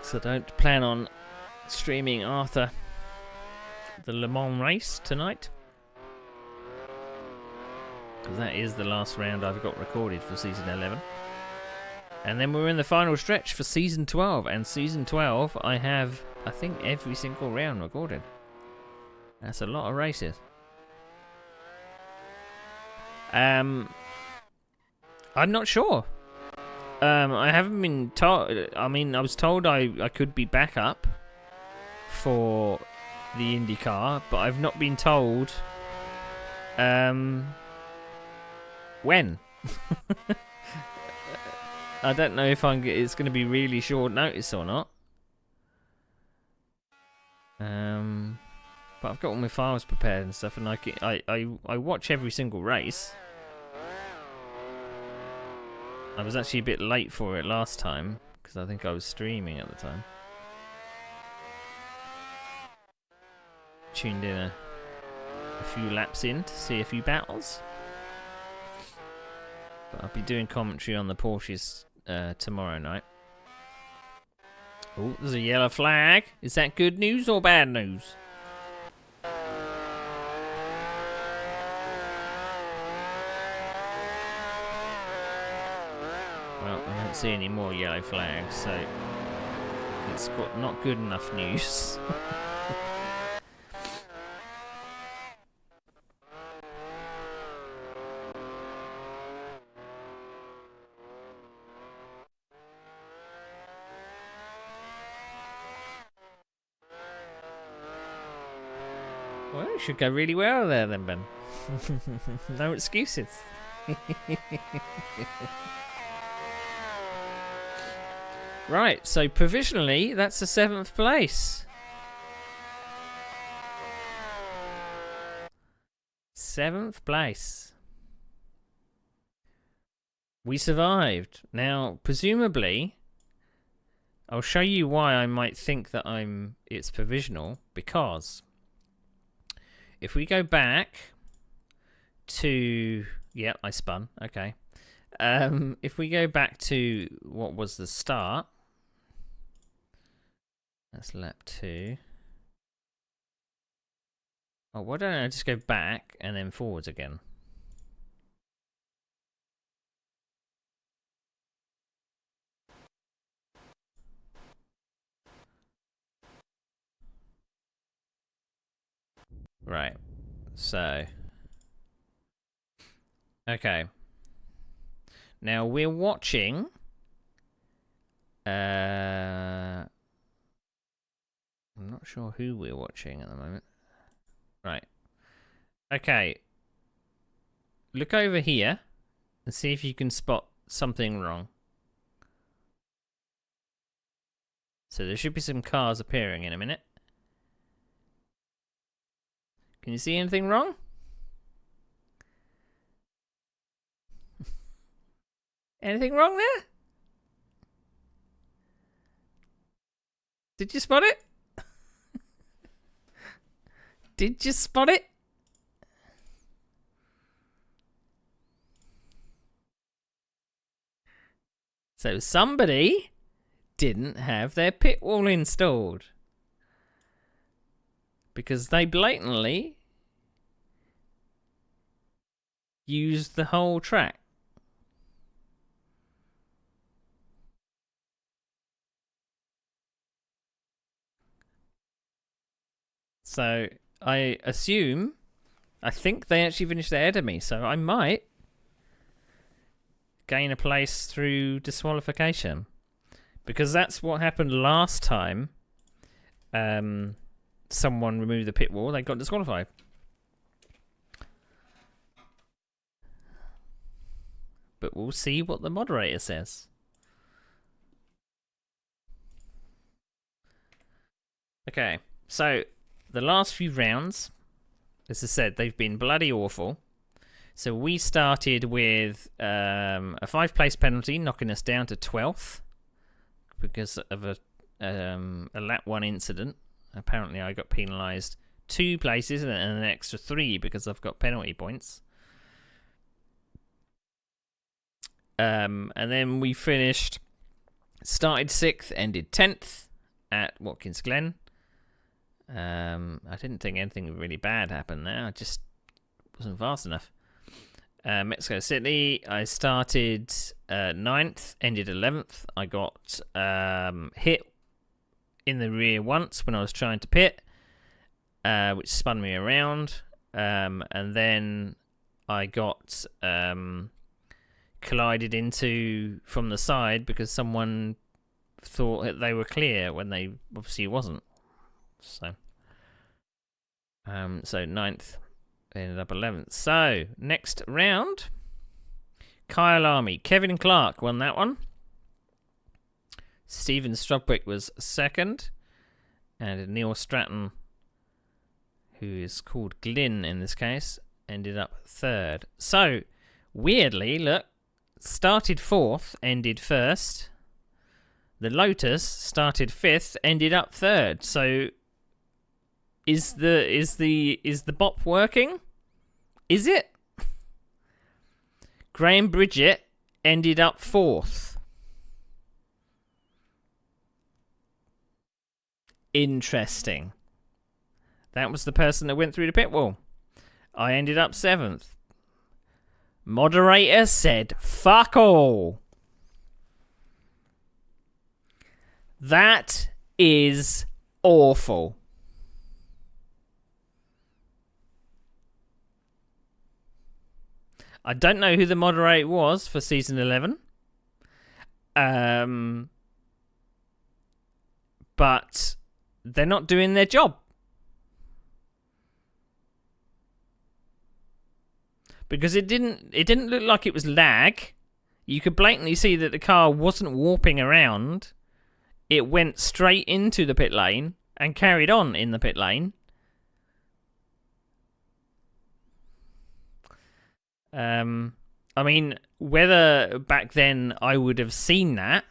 So don't plan on streaming Arthur the Le Mans race tonight, because that is the last round I've got recorded for season 11. And then we're in the final stretch for season 12, and season 12 I have, I think, every single round recorded. That's a lot of races. I'm not sure. I haven't been told. I mean, I was told I could be back up for the IndyCar, but I've not been told when. I don't know if it's going to be really short notice or not. But I've got all my files prepared and stuff, and I watch every single race. I was actually a bit late for it last time, because I think I was streaming at the time. Tuned in a few laps in to see a few battles. But I'll be doing commentary on the Porsches tomorrow night. Oh, there's a yellow flag. Is that good news or bad news? Well, I don't see any more yellow flags, so it's got not good enough news. Well, it should go really well there then, Ben. No excuses. Right, so provisionally, that's the 7th place. 7th place. We survived. Now, presumably, I'll show you why I might think that it's provisional, because if we go back to... Yep, I spun. Okay. If we go back to what was the start, that's lap 2. Oh, why don't I just go back and then forwards again? Right. So. Okay. Now we're watching. I'm not sure who we're watching at the moment. Right. Okay. Look over here and see if you can spot something wrong. So there should be some cars appearing in a minute. Can you see anything wrong? Anything wrong there? Did you spot it? Did you spot it? So somebody didn't have their pit wall installed. Because they blatantly used the whole track. So I think they actually finished ahead of me, so I might gain a place through disqualification. Because that's what happened last time. Someone removed the pit wall, they got disqualified. But we'll see what the moderator says. Okay, so the last few rounds, as I said, they've been bloody awful. So we started with a 5-place penalty, knocking us down to 12th because of a lap 1 incident. Apparently I got penalised 2 places and an extra 3 because I've got penalty points. And then we started 6th, ended 10th at Watkins Glen. I didn't think anything really bad happened there. I just wasn't fast enough. Mexico City, I started 9th, ended 11th. I got hit in the rear once when I was trying to pit, which spun me around. And then I got collided into from the side because someone thought that they were clear when they obviously wasn't. So 9th, ended up 11th. So next round, Kyle Army, Kevin Clark won that one. Stephen Strubwick was 2nd, and Neil Stratton, who is called Glyn in this case, ended up third. So, weirdly, look, started fourth, ended first. The Lotus started fifth, ended up third. So, is the bop working? Is it? Graham Bridget ended up fourth. Interesting. That was the person that went through the pit wall. I ended up seventh. Moderator said, fuck all. That is awful. I don't know who the moderator was for season 11. But they're not doing their job. Because it didn't look like it was lag. You could blatantly see that the car wasn't warping around. It went straight into the pit lane and carried on in the pit lane. I mean, whether back then I would have seen that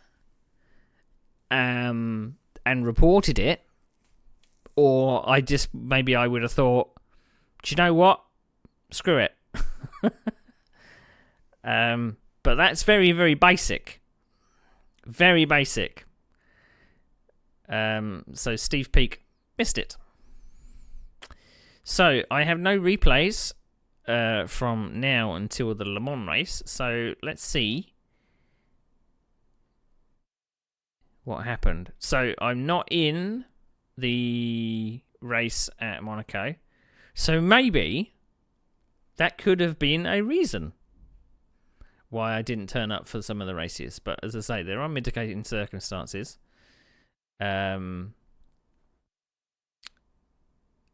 and reported it, or maybe I would have thought, do you know what? Screw it. But that's very, very basic. Very basic. So Steve Peake missed it. So I have no replays from now until the Le Mans race. So let's see what happened. So I'm not in the race at Monaco. So maybe that could have been a reason why I didn't turn up for some of the races. But as I say, there are mitigating circumstances. 4th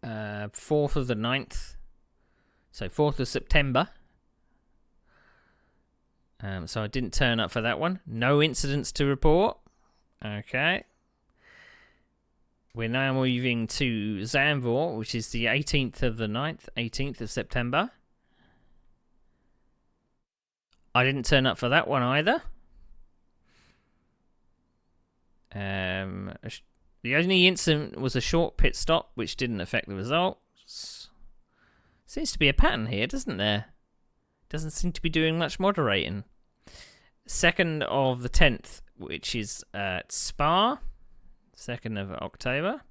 of the 9th. So 4th of September. So I didn't turn up for that one. No incidents to report. Okay. We're now moving to Zandvoort, which is the 18th of the 9th, 18th of September. I didn't turn up for that one either. The only incident was a short pit stop, which didn't affect the results. Seems to be a pattern here, doesn't there? Doesn't seem to be doing much moderating. 2nd of the 10th, which is at Spa. 2nd of October.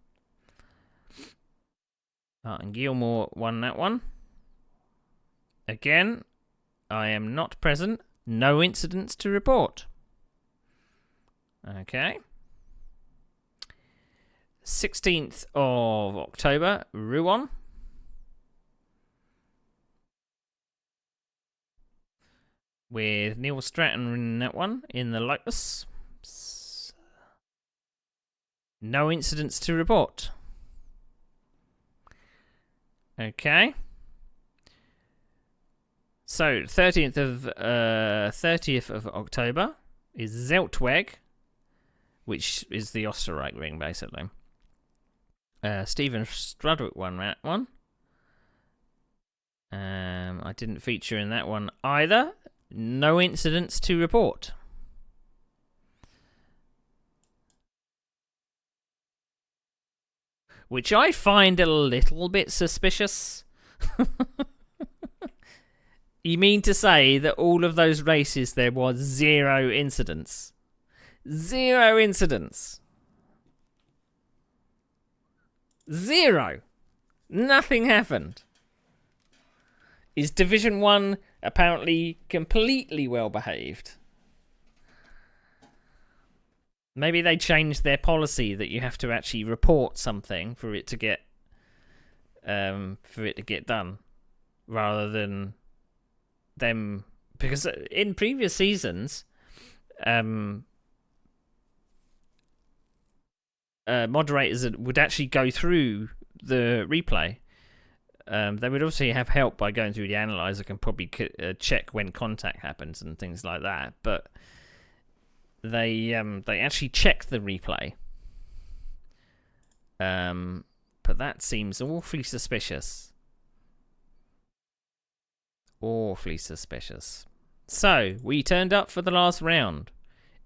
Martin Gilmore won that one. Again, I am not present. No incidents to report. Okay. 16th of October, Rouen. With Neil Stratton in that one, in the Lotus. No incidents to report. Okay. So, 30th of October is Zeltweg, which is the Österreich ring, basically. Stephen Strudwick won that one. I didn't feature in that one either. No incidents to report. Which I find a little bit suspicious. You mean to say that all of those races there was 0 incidents? 0 incidents. 0. Nothing happened. Is Division 1 apparently completely well behaved? Maybe they changed their policy that you have to actually report something for it to get done, rather than them, because in previous seasons, moderators would actually go through the replay. They would obviously have help by going through the analyzer, can probably check when contact happens and things like that, but they actually check the replay. lap. That seems awfully suspicious. Awfully suspicious. So, we turned up for the last round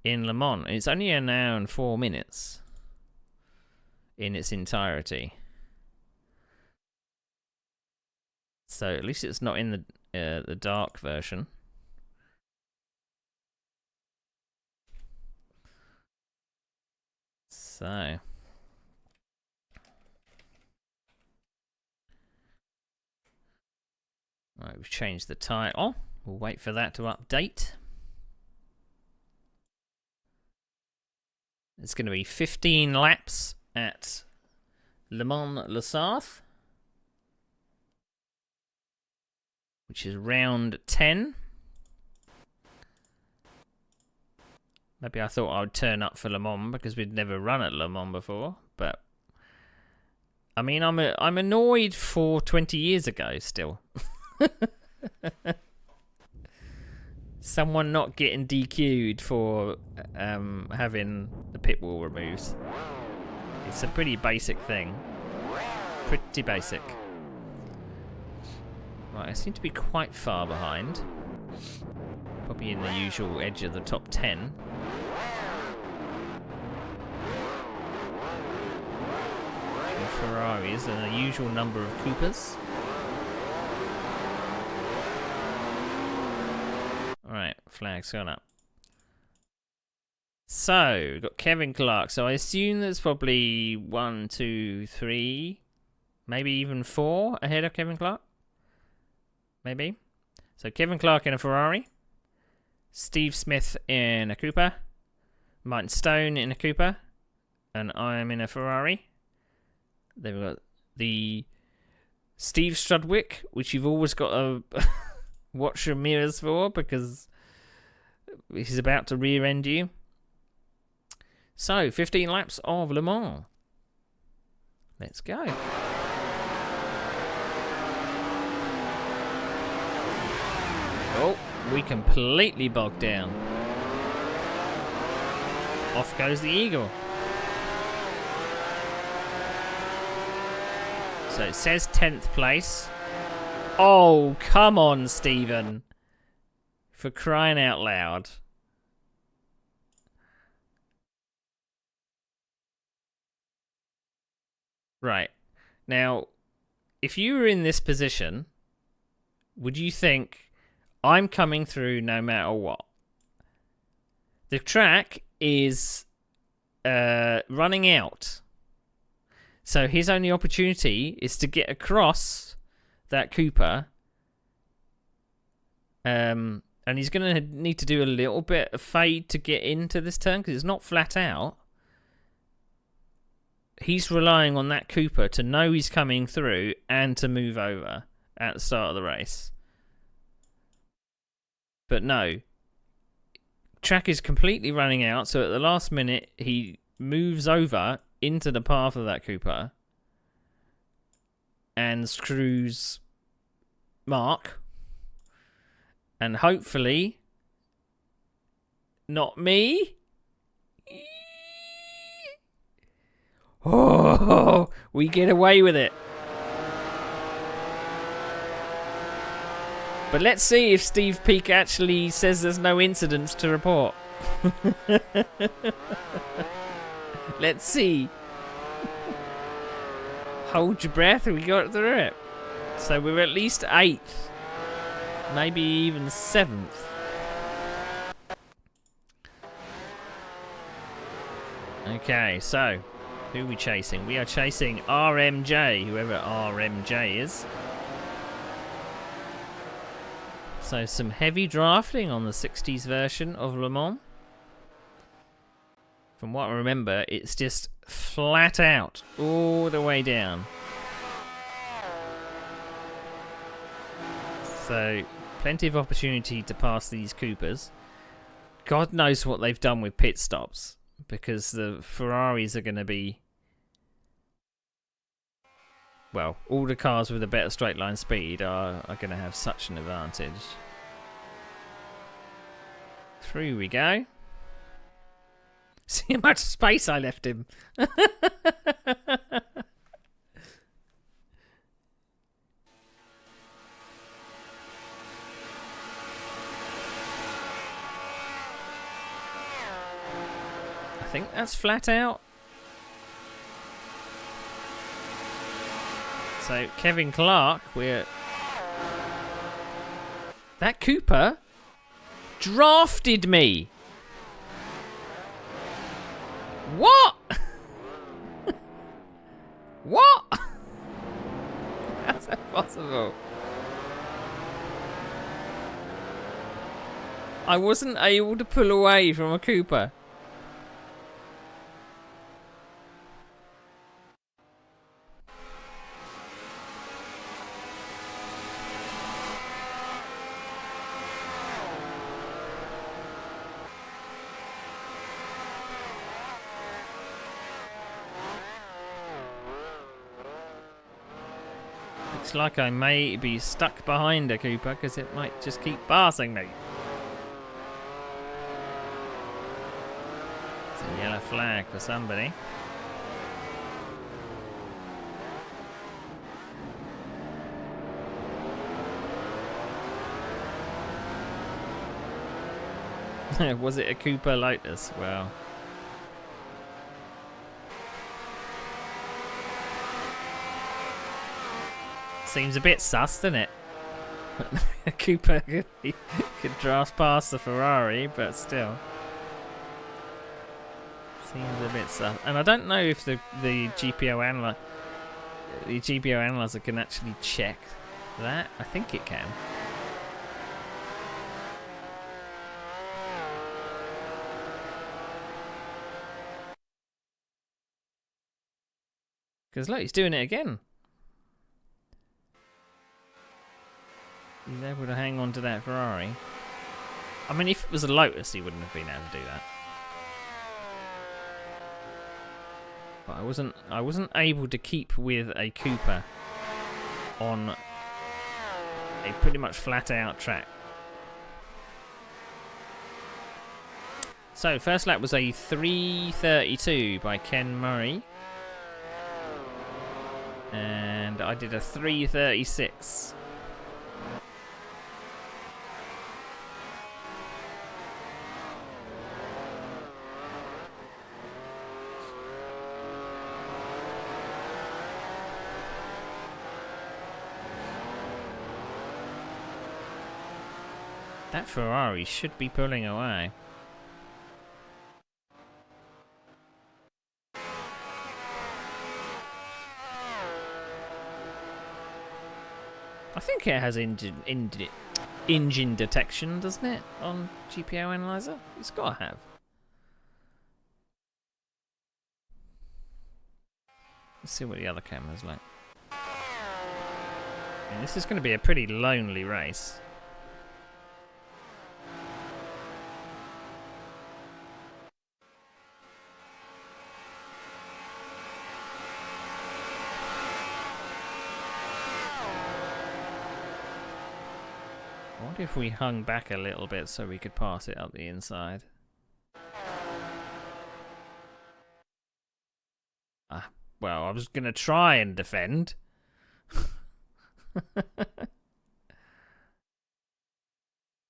in Le Mans. It's only an hour and 4 minutes in its entirety. So, at least it's not in the dark version. So... Right, we've changed the title. We'll wait for that to update. It's going to be 15 laps at Le Mans Le Sarthe, which is round 10. Maybe I thought I would turn up for Le Mans because we'd never run at Le Mans before, but I mean, I'm annoyed for 20 years ago still. Someone not getting DQ'd for having the pit wall removed. It's a pretty basic thing. Pretty basic. Right, I seem to be quite far behind. Probably in the usual edge of the top 10. A few Ferraris and the usual number of Coopers. Alright, flag's gone up. So, we've got Kevin Clark. So I assume there's probably 1, 2, 3, maybe even 4 ahead of Kevin Clark. Maybe. So Kevin Clark in a Ferrari. Steve Smith in a Cooper. Martin Stone in a Cooper. And I'm in a Ferrari. Then we've got the Steve Strudwick, which you've always got to watch your mirrors for because he's about to rear end you. So, 15 laps of Le Mans. Let's go. Oh, we completely bogged down. Off goes the Eagle. So it says 10th place. Oh, come on, Stephen. For crying out loud. Right. Now, if you were in this position, would you think, I'm coming through no matter what? The track is running out. So his only opportunity is to get across that Cooper. And he's going to need to do a little bit of fade to get into this turn because it's not flat out. He's relying on that Cooper to know he's coming through and to move over at the start of the race. But no. Track is completely running out, so at the last minute, he moves over into the path of that Cooper and screws Mark. And hopefully, not me. Oh, we get away with it. But let's see if Steve Peake actually says there's no incidents to report. Let's see. Hold your breath, we got through it. So we're at least 8th. Maybe even 7th. Okay, so who are we chasing? We are chasing RMJ, whoever RMJ is. So some heavy drafting on the 60s version of Le Mans. From what I remember, it's just flat out all the way down. So plenty of opportunity to pass these Coopers. God knows what they've done with pit stops, because the Ferraris are going to be... Well, all the cars with a better straight line speed are going to have such an advantage. Through we go. See how much space I left him. think that's flat out. So Kevin Clark, that Cooper drafted me. What? What? How's that possible? I wasn't able to pull away from a Cooper. Looks like I may be stuck behind a Cooper because it might just keep passing me. It's a yellow flag for somebody. Was it a Cooper Lotus? Well. Seems a bit sus, doesn't it? Cooper could draft past the Ferrari, but still. Seems a bit sus. And I don't know if the GPO analyzer can actually check that. I think it can. Because look, he's doing it again. He's able to hang on to that Ferrari. I mean, if it was a Lotus, he wouldn't have been able to do that. But I wasn't able to keep with a Cooper on a pretty much flat out track. So first lap was a 3:32 by Ken Murray. And I did a 3:36. That Ferrari should be pulling away. I think it has engine detection, doesn't it, on GPO analyzer? It's got to have. Let's see what the other camera's like. And this is going to be a pretty lonely race. I wonder if we hung back a little bit so we could pass it up the inside. Well, I was going to try and defend.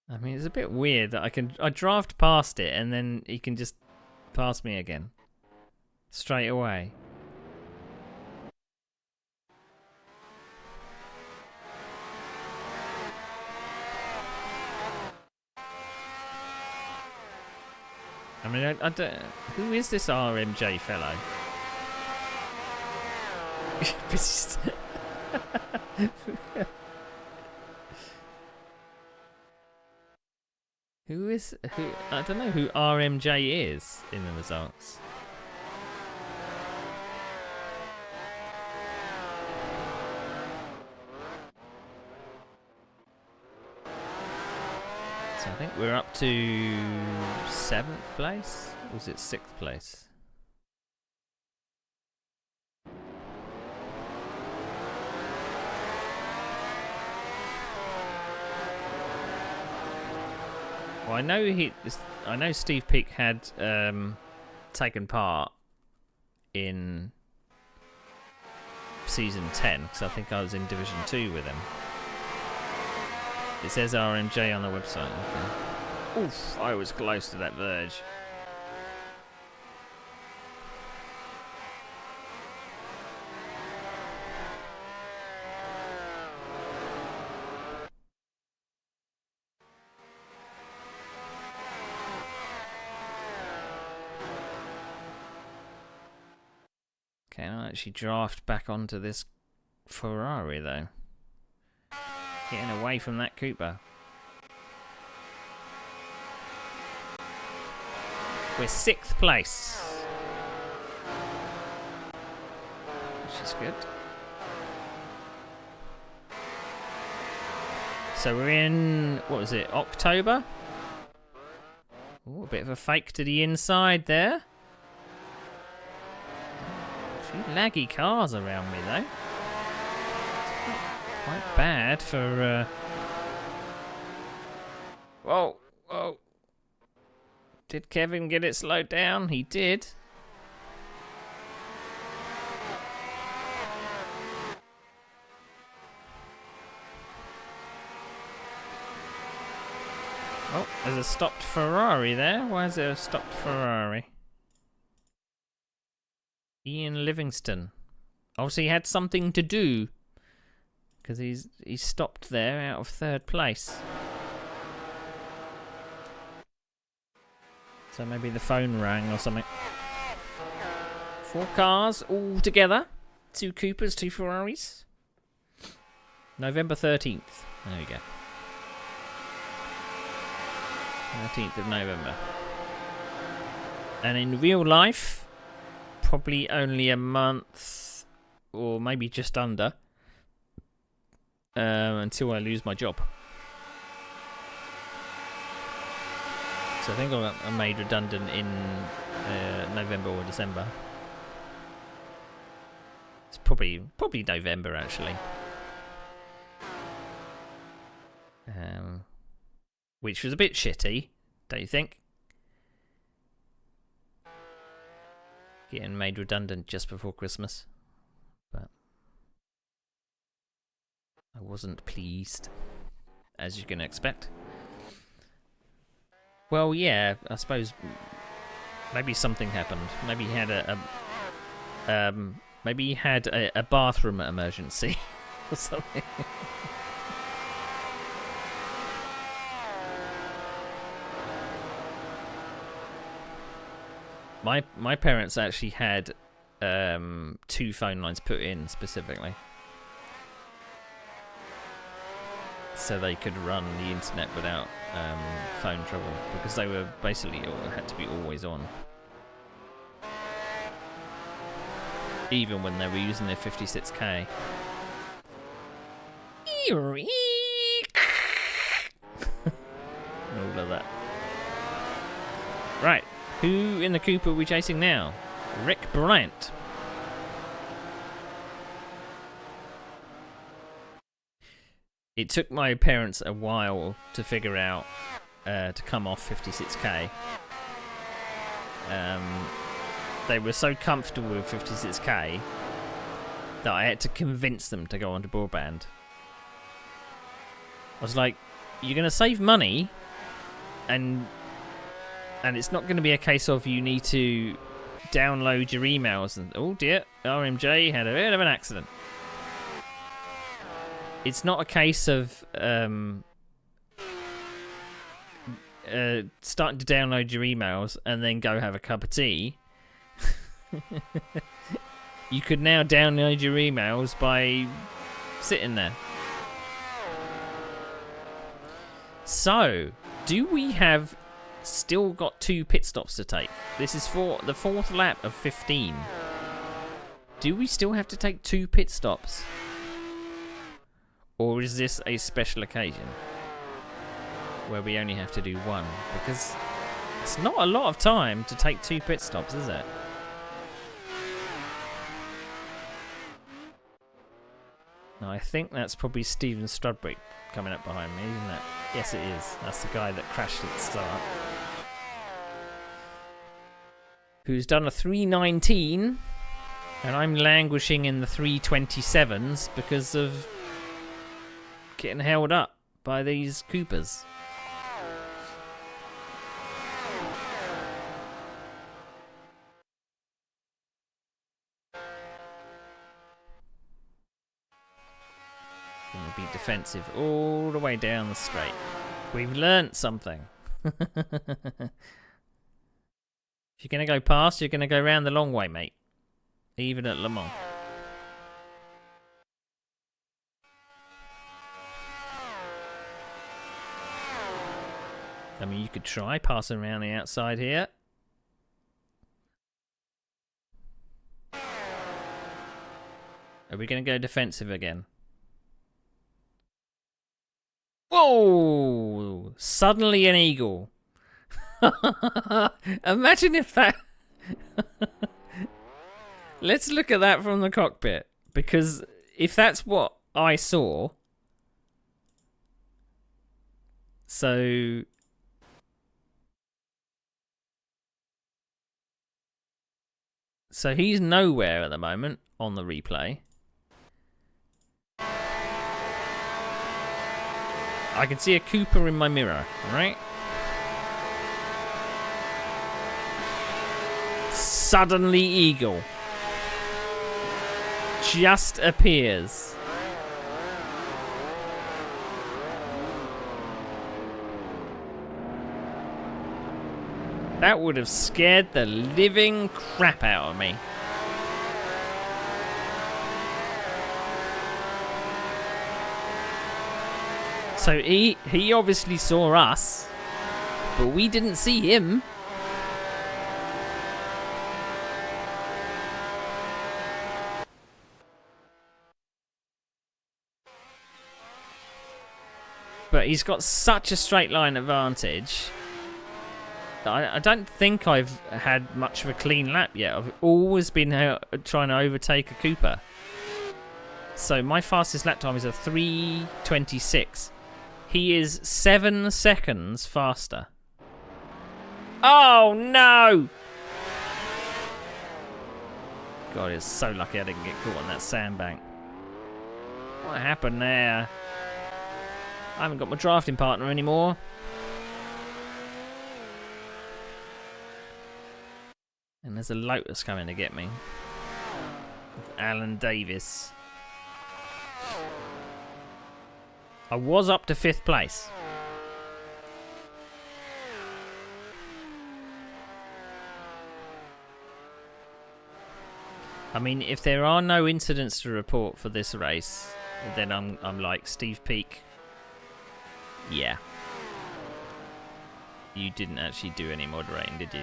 I mean, it's a bit weird that I draft past it and then he can just pass me again. Straight away. I mean, I don't... Who is this RMJ fellow? Who? I don't know who RMJ is in the results. So I think we're up to 7th place? Or was it 6th place? Well, I know Steve Peake had taken part in season 10 because I think I was in Division 2 with him. It says RMJ on the website. Okay. Oof, I was close to that verge. Okay, I'll actually draft back onto this Ferrari, though. Getting away from that Cooper. We're 6th place. Which is good. So we're in, what was it, October? Ooh, a bit of a fake to the inside there. A few laggy cars around me, though. It's quite bad for... Whoa, whoa. Did Kevin get it slowed down? He did. Oh, there's a stopped Ferrari there. Why is there a stopped Ferrari? Ian Livingston. Obviously he had something to do. Because he's stopped there out of 3rd place. So maybe the phone rang or something. 4 cars all together. 2 Coopers, 2 Ferraris. November 13th. There we go. 13th of November. And in real life, probably only a month or maybe just under until I lose my job. So I think I'm made redundant in November or December. It's probably November actually. Which was a bit shitty, don't you think? Getting made redundant just before Christmas. But I wasn't pleased, as you can expect. Well, yeah, I suppose maybe something happened. Maybe he had a bathroom emergency or something. My parents actually had 2 phone lines put in specifically, so they could run the internet without phone trouble, because they were basically had to be always on, even when they were using their 56k. All of that. Right. Who in the Cooper are we chasing now? Rick Bryant. It took my parents a while to figure out to come off 56k. They were so comfortable with 56k that I had to convince them to go onto broadband. I was like, you're going to save money, and it's not going to be a case of you need to download your emails and, oh dear, RMJ had a bit of an accident. It's not a case of starting to download your emails and then go have a cup of tea. You could now download your emails by sitting there. So, do we have still got 2 pit stops to take? This is for the 4th lap of 15. Do we still have to take 2 pit stops? Or is this a special occasion where we only have to do 1? Because it's not a lot of time to take 2 pit stops, is it? No, I think that's probably Stephen Strudwick coming up behind me, isn't it? Yes, it is. That's the guy that crashed at the start. Who's done a 319, and I'm languishing in the 327s because of getting held up by these Coopers. Gonna be defensive all the way down the straight. We've learnt something. If you're gonna go past, you're gonna go round the long way, mate. even at Le Mans. I mean, you could try passing around the outside here. Are we going to go defensive again? Whoa! Suddenly an eagle. Imagine if that... Let's look at that from the cockpit. Because if that's what I saw... So... So he's nowhere at the moment on the replay. I can see a Cooper in my mirror, right? Suddenly eagle. Just appears. That would have scared the living crap out of me. So he obviously saw us, but we didn't see him. But he's got such a straight line advantage. I don't think I've had much of a clean lap yet. I've always been trying to overtake a Cooper. So my fastest lap time is a 3:26. He is 7 seconds faster. Oh no! God, it's so lucky I didn't get caught on that sandbank. What happened there? I haven't got my drafting partner anymore. And there's a Lotus coming to get me. With Alan Davis. I was up to 5th place. I mean, if there are no incidents to report for this race, then I'm like Steve Peak. Yeah. You didn't actually do any moderating, did you?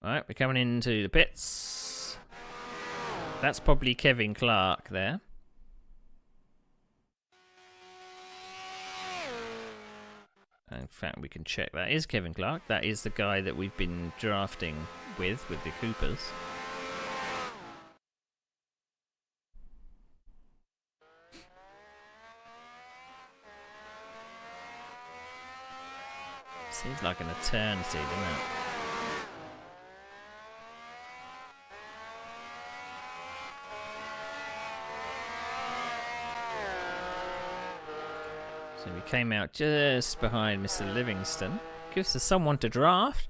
Alright, we're coming into the pits. That's probably Kevin Clark there. In fact, we can check that is Kevin Clark. That is the guy that we've been drafting with the Coopers. Seems like an eternity, doesn't it? So we came out just behind Mr. Livingston. Gives us someone to draft.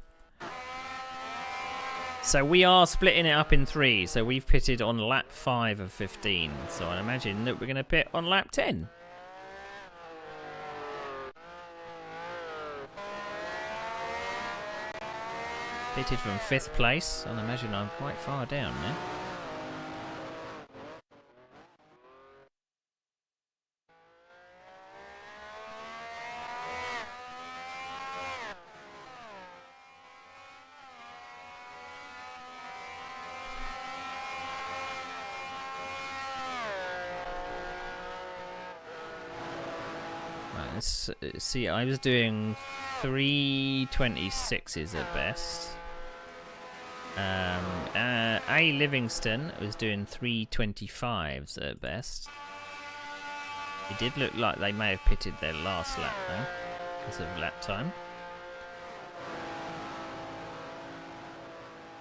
So we are splitting it up in 3. So we've pitted on lap 5 of 15. So I imagine that we're going to pit on lap 10. Pitted from 5th place. I imagine I'm quite far down now. Let's see, I was doing 3:26s at best. A. Livingston was doing 3:25s at best. It did look like they may have pitted their last lap though, because of lap time.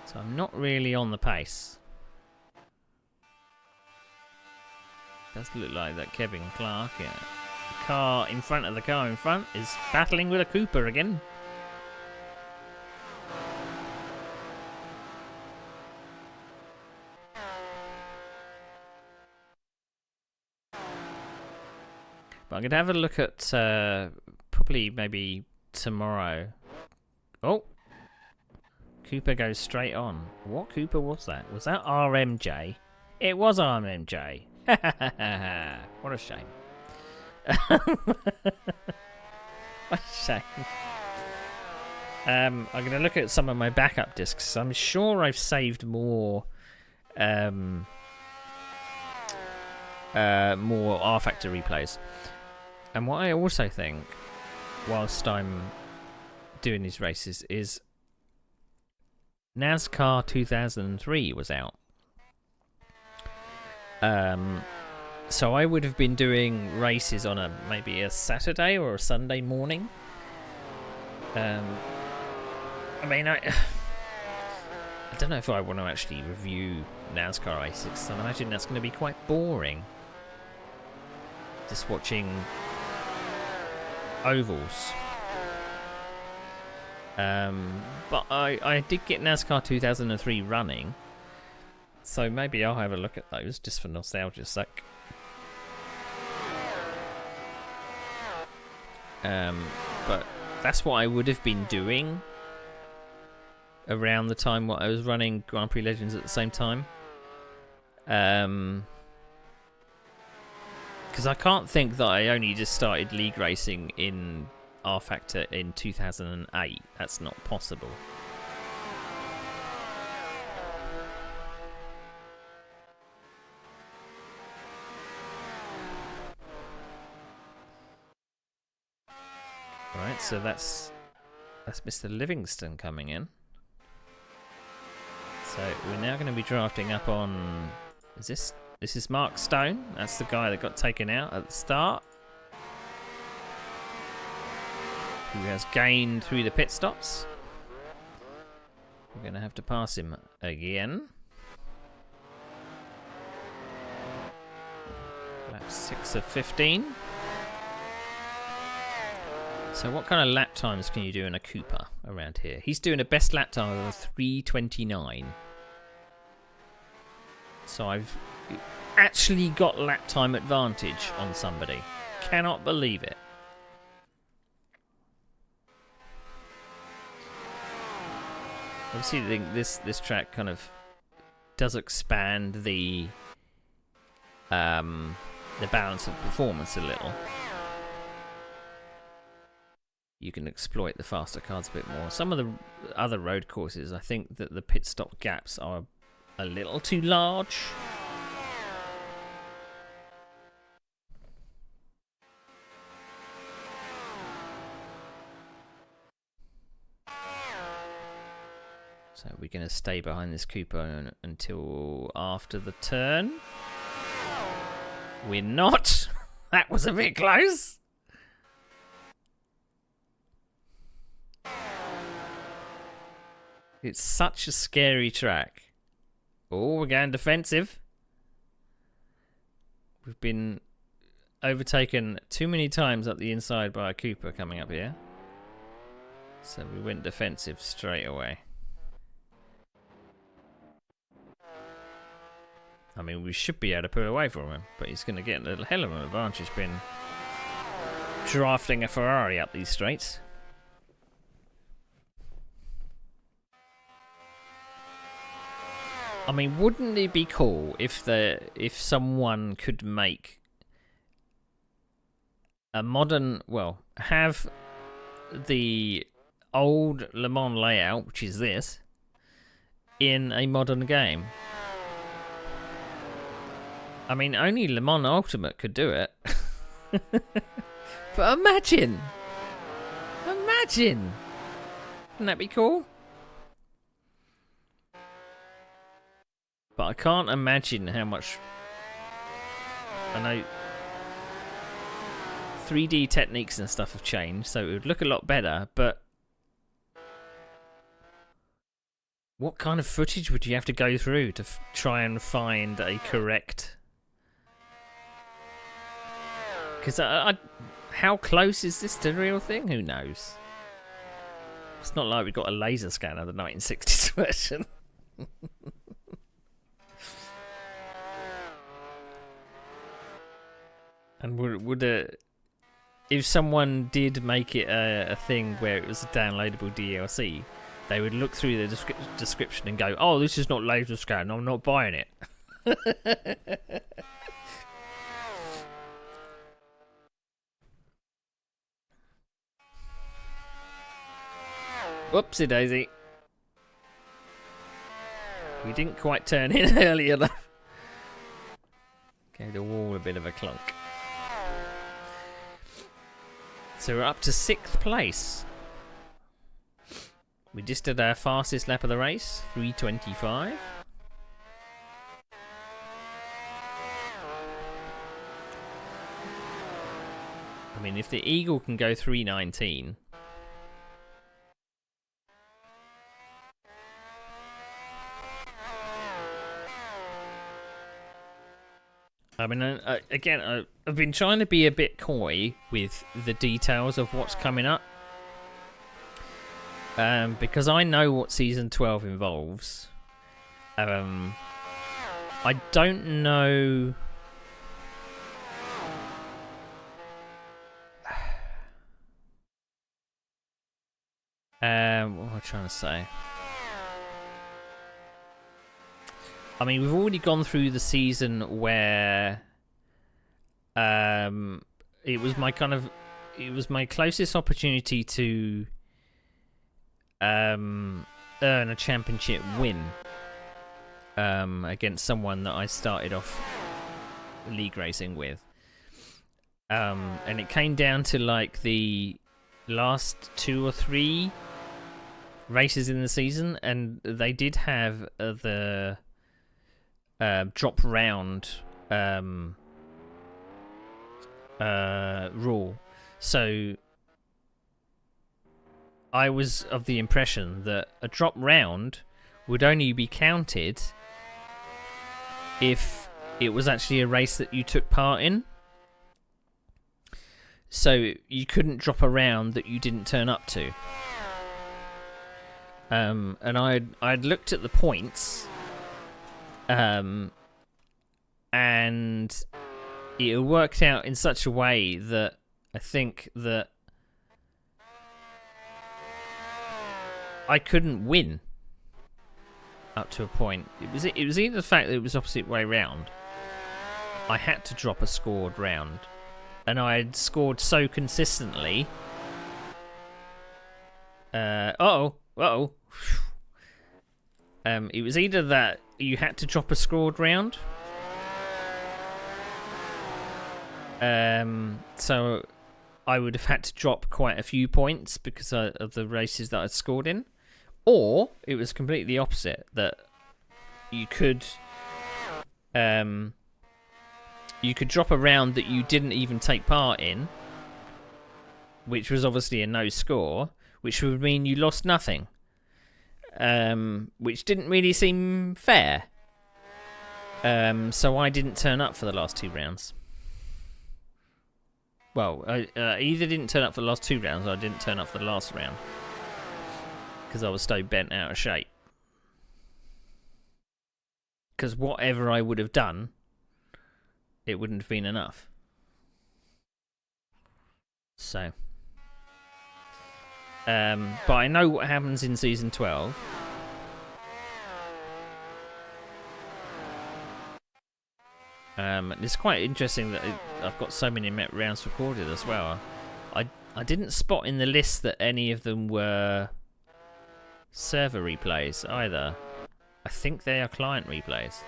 So I'm not really on the pace. Does look like that Kevin Clark, yeah. The car in front of the car in front is battling with a Cooper again. But I'm going to have a look at probably maybe tomorrow. Oh! Cooper goes straight on. What Cooper was that? Was that RMJ? It was RMJ. What a shame. What a shame. I'm going to look at some of my backup discs. I'm sure I've saved more more R-Factor replays. And what I also think, whilst I'm doing these races, is NASCAR 2003 was out. So I would have been doing races on maybe a Saturday or a Sunday morning. I mean, I don't know if I want to actually review NASCAR races. I imagine that's going to be quite boring. Just watching ovals. But I did get NASCAR 2003 running. So maybe I'll have a look at those just for nostalgia's sake. But that's what I would have been doing around the time what I was running Grand Prix Legends at the same time. Because I can't think that I only just started league racing in R-Factor in 2008. That's not possible. Right, so that's Mr. Livingston coming in. So we're now going to be drafting up on... This is Mark Stone. That's the guy that got taken out at the start. Who has gained through the pit stops. We're going to have to pass him again. Lap 6 of 15. So what kind of lap times can you do in a Cooper around here? He's doing a best lap time of 3:29. So I've actually got lap time advantage on somebody. Cannot believe it. Obviously, this track kind of does expand the balance of performance a little. You can exploit the faster cars a bit more. Some of the other road courses, I think that the pit stop gaps are a little too large. So we're going to stay behind this Cooper until after the turn. We're not. That was a bit close. It's such a scary track. Oh, we're going defensive. We've been overtaken too many times up the inside by a Cooper coming up here. So we went defensive straight away. I mean, we should be able to pull away from him, but he's going to get a hell of an advantage being drafting a Ferrari up these straights. I mean, wouldn't it be cool if someone could make a modern, well, have the old Le Mans layout, which is this, in a modern game? I mean, only Le Mans Ultimate could do it. But imagine! Wouldn't that be cool? But I can't imagine how much... I know 3D techniques and stuff have changed, so it would look a lot better, but what kind of footage would you have to go through to try and find a correct... Because how close is this to the real thing? Who knows? It's not like we've got a laser scanner, the 1960s version. And would if someone did make it a thing where it was a downloadable DLC, they would look through the description and go, "Oh, this is not laser scan. I'm not buying it." Whoopsie daisy. We didn't quite turn in early enough. Gave the wall a bit of a clunk. So we're up to 6th place. We just did our fastest lap of the race, 3:25. I mean, if the Eagle can go 3:19... I mean, again, I've been trying to be a bit coy with the details of what's coming up. Because I know what Season 12 involves. I don't know... what am I trying to say? I mean, we've already gone through the season where it was my closest opportunity to earn a championship win against someone that I started off league racing with. And it came down to like the last 2 or 3 races in the season, and they did have the drop round rule. So I was of the impression that a drop round would only be counted if it was actually a race that you took part in. So you couldn't drop a round that you didn't turn up to. And I'd looked at the points, and it worked out in such a way that I think that I couldn't win up to a point. It was either the fact that it was opposite way round. I had to drop a scored round, and I had scored so consistently. It was either that you had to drop a scored round. So I would have had to drop quite a few points because of the races that I'd scored in. Or it was completely the opposite, that you could drop a round that you didn't even take part in, which was obviously a no score, which would mean you lost nothing. Which didn't really seem fair. So I didn't turn up for the last 2 rounds. Well, I either didn't turn up for the last 2 rounds or I didn't turn up for the last round. Because I was so bent out of shape. Because whatever I would have done, it wouldn't have been enough. So. But I know what happens in Season 12. It's quite interesting that I've got so many rounds recorded as well. I didn't spot in the list that any of them were server replays either. I think they are client replays.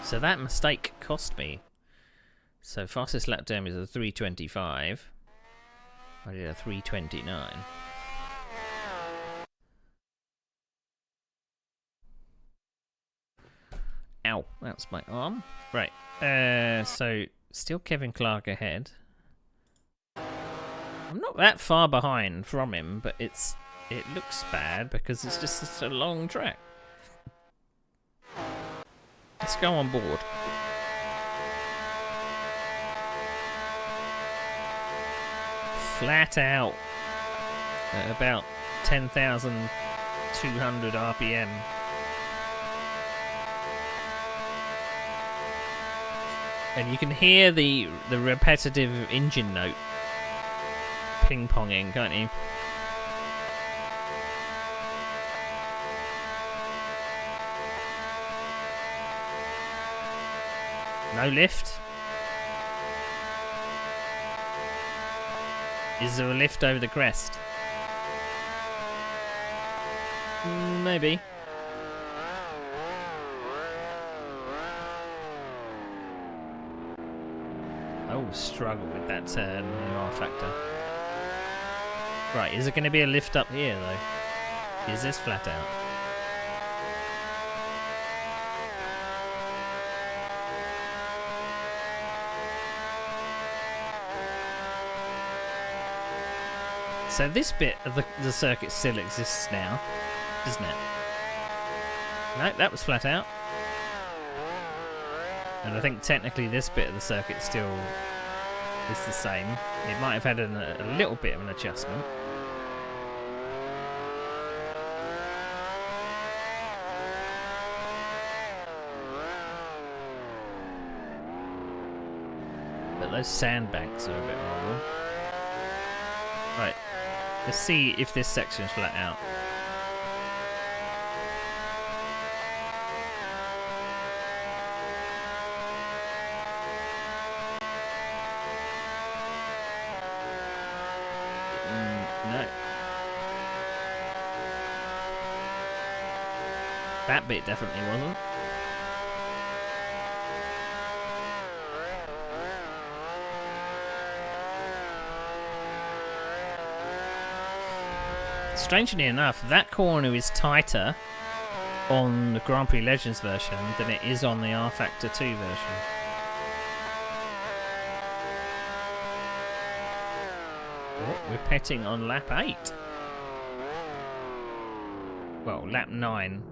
So that mistake cost me. So fastest lap time is a 3:25. I did a 3:29. Ow, that's my arm. Right, so still Kevin Clark ahead. I'm not that far behind from him, but it looks bad because it's just such a long track. Let's go on board. Flat out at about 10,200 RPM. And you can hear the repetitive engine note ping-ponging, can't you? No lift. Is there a lift over the crest? Maybe. Oh, struggle with that turn in R factor. Right, is there going to be a lift up here though? Is this flat out? So this bit of the circuit still exists now, doesn't it? No, that was flat out. And I think technically this bit of the circuit still is the same. It might have had a little bit of an adjustment. But those sandbanks are a bit horrible. Right. Let's see if this section is flat out. No. That bit definitely wasn't. Strangely enough, that corner is tighter on the Grand Prix Legends version than it is on the R Factor 2 version. Oh, we're pitting on lap 8. Well, lap 9.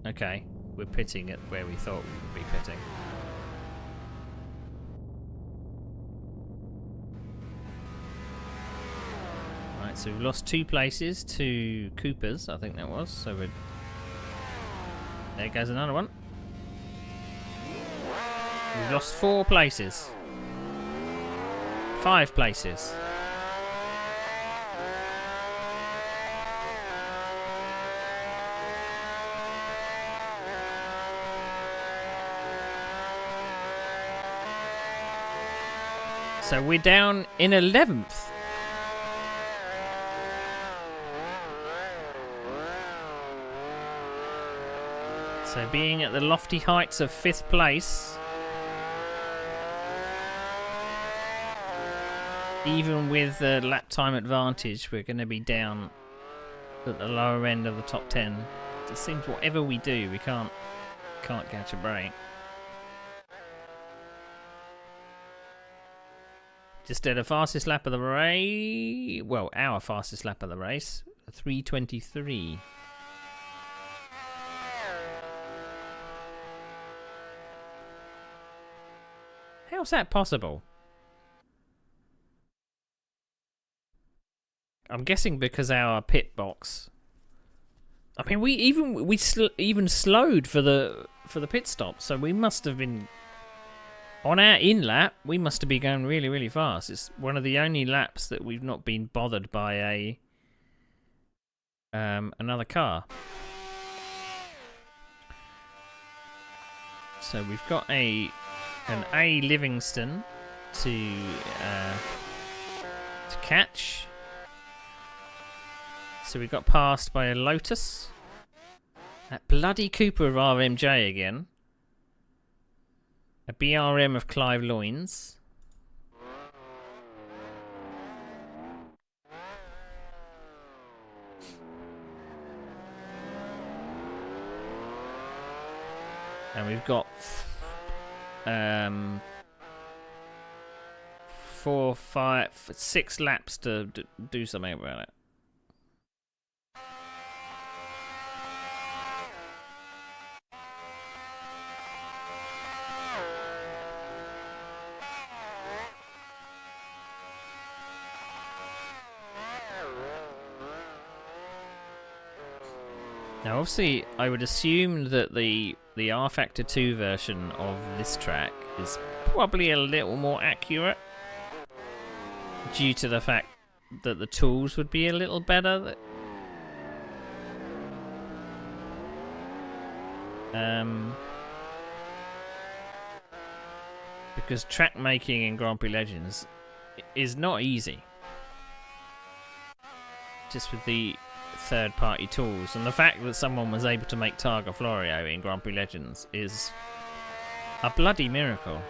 Okay, we're pitting at where we thought we would be pitting. Right, so we've lost 2 places to Coopers, I think that was. So we're... There goes another one. We've lost 4 places. 5 places. So we're down in 11th. So being at the lofty heights of 5th place, even with the lap time advantage, we're going to be down at the lower end of the top 10. It seems whatever we do, we can't catch a break. Just did a fastest lap of the race. Well, our fastest lap of the race, 3:23. How's that possible? I'm guessing because our pit box. I mean, we even slowed for the pit stop, so we must have been on our in lap. We must have been going really, really fast. It's one of the only laps that we've not been bothered by a another car. So we've got an A Livingston to catch. So we got passed by a Lotus. That bloody Cooper of RMJ again. A BRM of Clive Loynes. And we've got 4, 5, 6 laps to do something about it. Now, obviously, I would assume that the R Factor 2 version of this track is probably a little more accurate due to the fact that the tools would be a little better. Because track making in Grand Prix Legends is not easy. Just with the third-party tools, and the fact that someone was able to make Targa Florio in Grand Prix Legends is a bloody miracle.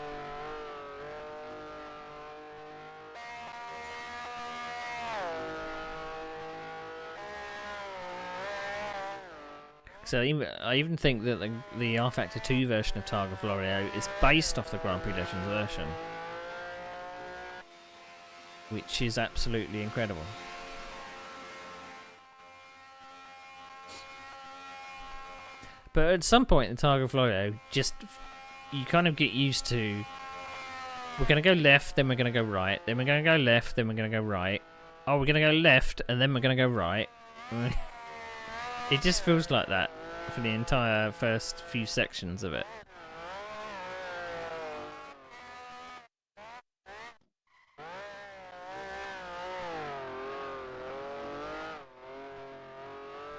So I even think that the R Factor 2 version of Targa Florio is based off the Grand Prix Legends version, which is absolutely incredible. But at some point in Targa Florio, you kind of get used to, we're going to go left, then we're going to go right, then we're going to go left, then we're going to go right. Oh, we're going to go left, and then we're going to go right. It just feels like that for the entire first few sections of it.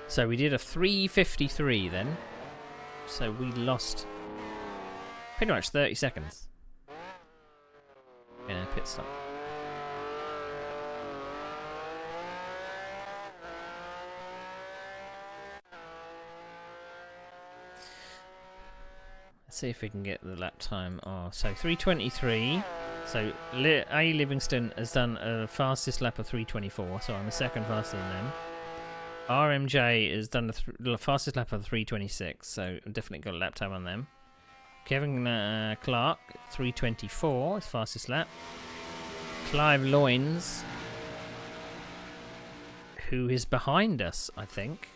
So we did a 3:53 then. So we lost pretty much 30 seconds in a pit stop. Let's see if we can get the lap time. Oh, so 3:23. So Livingston has done a fastest lap of 3:24. So I'm a second faster than them. RMJ has done the fastest lap of 3:26. So definitely got a lap time on them. Kevin Clark 3:24, his fastest lap. Clive Loynes, who is behind us, I think,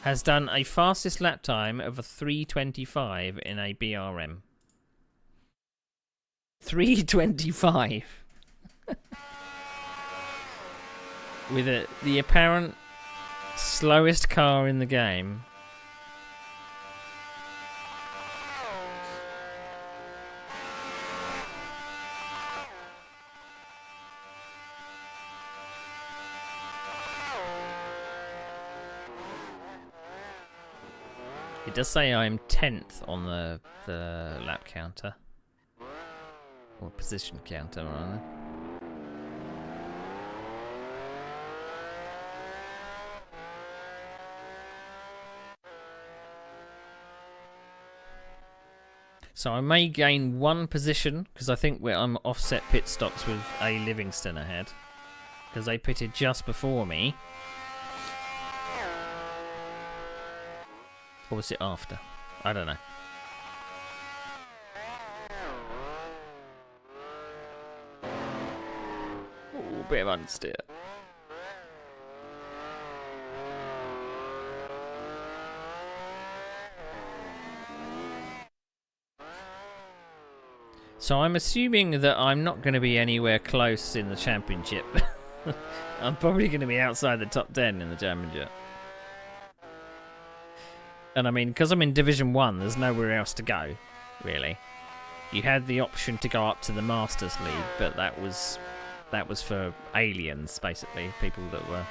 has done a fastest lap time of a 3:25 in a BRM. 3:25 with the apparent slowest car in the game. It does say I'm 10th on the lap counter. Or position counter, rather. So I may gain one position, because I think I'm offset pit stops with A. Livingston ahead. Because they pitted just before me. Or was it after? I don't know. Ooh, bit of understeer. So I'm assuming that I'm not going to be anywhere close in the championship. I'm probably going to be outside the top 10 in the championship. And I mean, because I'm in Division 1, there's nowhere else to go, really. You had the option to go up to the Masters League, but that was for aliens, basically. People that were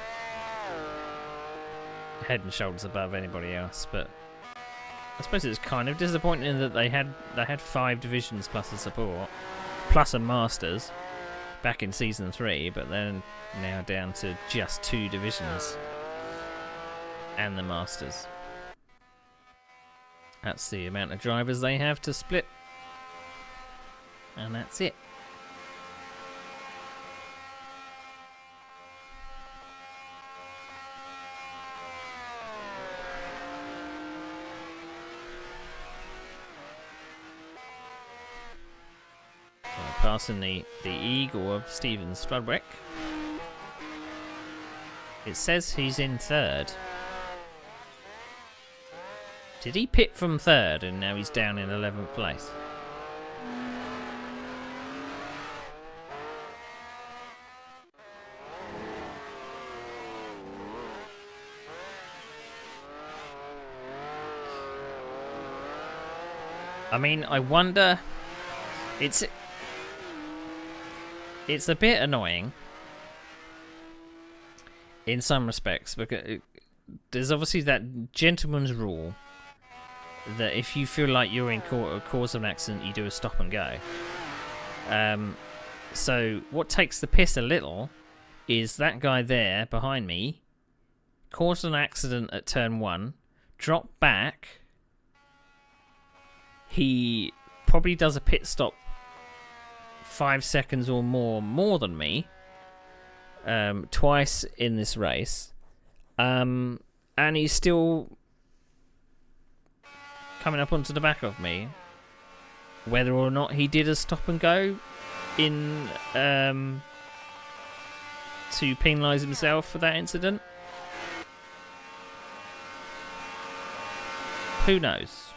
head and shoulders above anybody else. But I suppose it's kind of disappointing that they had 5 divisions plus a support, plus a Masters, back in Season 3, but then now down to just 2 divisions and the Masters. That's the amount of drivers they have to split. And that's it. So passing the Eagle of Steven Strudwick. It says he's in 3rd. Did he pit from 3rd and now he's down in 11th place? I mean, I wonder... It's a bit annoying in some respects, because there's obviously that gentleman's rule that if you feel like you're in cause of an accident, you do a stop and go. So what takes the piss a little is that guy there behind me caused an accident at turn 1, dropped back. He probably does a pit stop 5 seconds or more than me, twice in this race, and he's still coming up onto the back of me. Whether or not he did a stop and go in to penalise himself for that incident, who knows?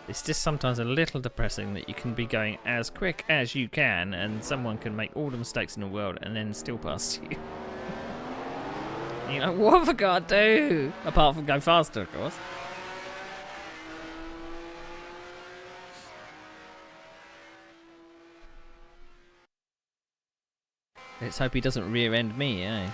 It's just sometimes a little depressing that you can be going as quick as you can and someone can make all the mistakes in the world and then still pass you. You know, what have I got to do? Apart from go faster, of course. Let's hope he doesn't rear-end me, eh?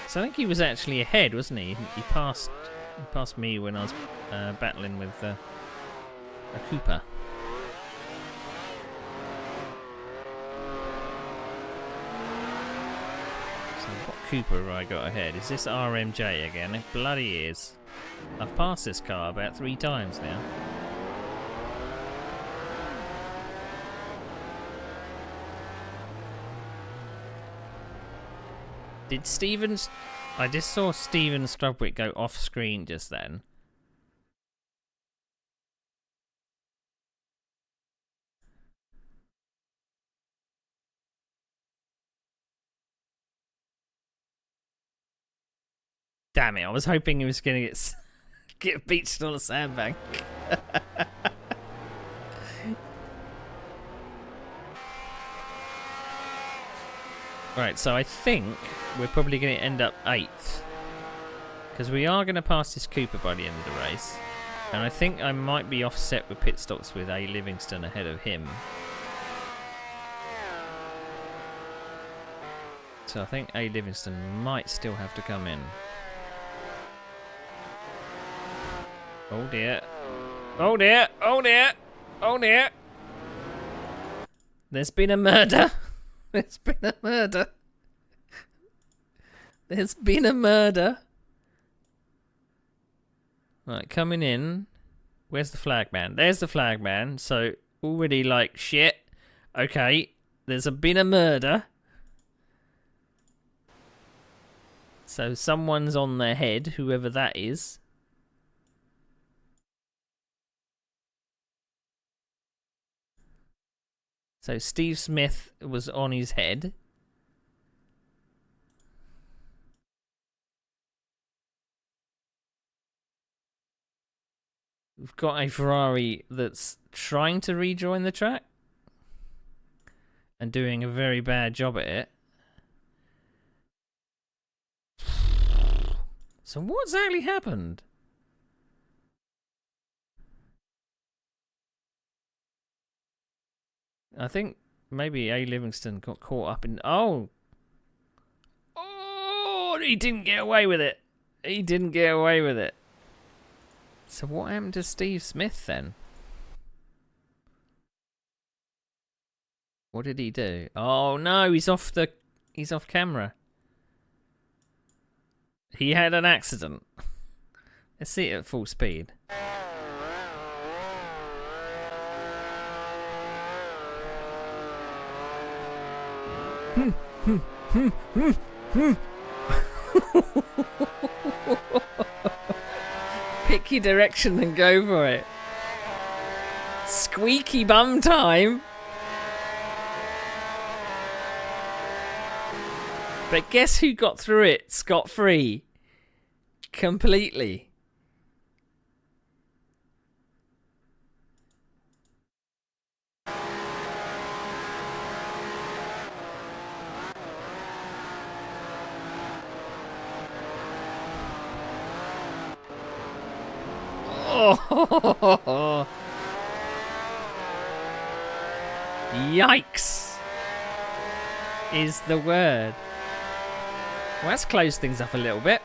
So I think he was actually ahead, wasn't he? He passed me when I was battling with a Cooper. So what Cooper have I got ahead? Is this RMJ again? It bloody is. I've passed this car about 3 times now. Did Stevens... I just saw Steven Strubwick go off screen just then. Damn it, I was hoping he was going to get beached on a sandbank. Right, so I think we're probably going to end up 8th. Because we are going to pass this Cooper by the end of the race. And I think I might be offset with pit stops with A. Livingston ahead of him. So I think A. Livingston might still have to come in. Oh dear. Oh dear. Oh dear. Oh dear. There's been a murder. There's been a murder. There's been a murder. Right, coming in. Where's the flag man? There's the flag man. So already like shit. Okay, there's been a murder. So someone's on their head, whoever that is. So Steve Smith was on his head. We've got a Ferrari that's trying to rejoin the track and doing a very bad job at it. So what exactly happened? I think maybe A. Livingston got caught up in... Oh! Oh! He didn't get away with it. He didn't get away with it. So what happened to Steve Smith then? What did he do? Oh no, he's off camera. He had an accident. Let's see it at full speed. Pick your direction and go for it. Squeaky bum time. But guess who got through it scot-free? Completely. Yikes is the word. Well, let's close things up a little bit.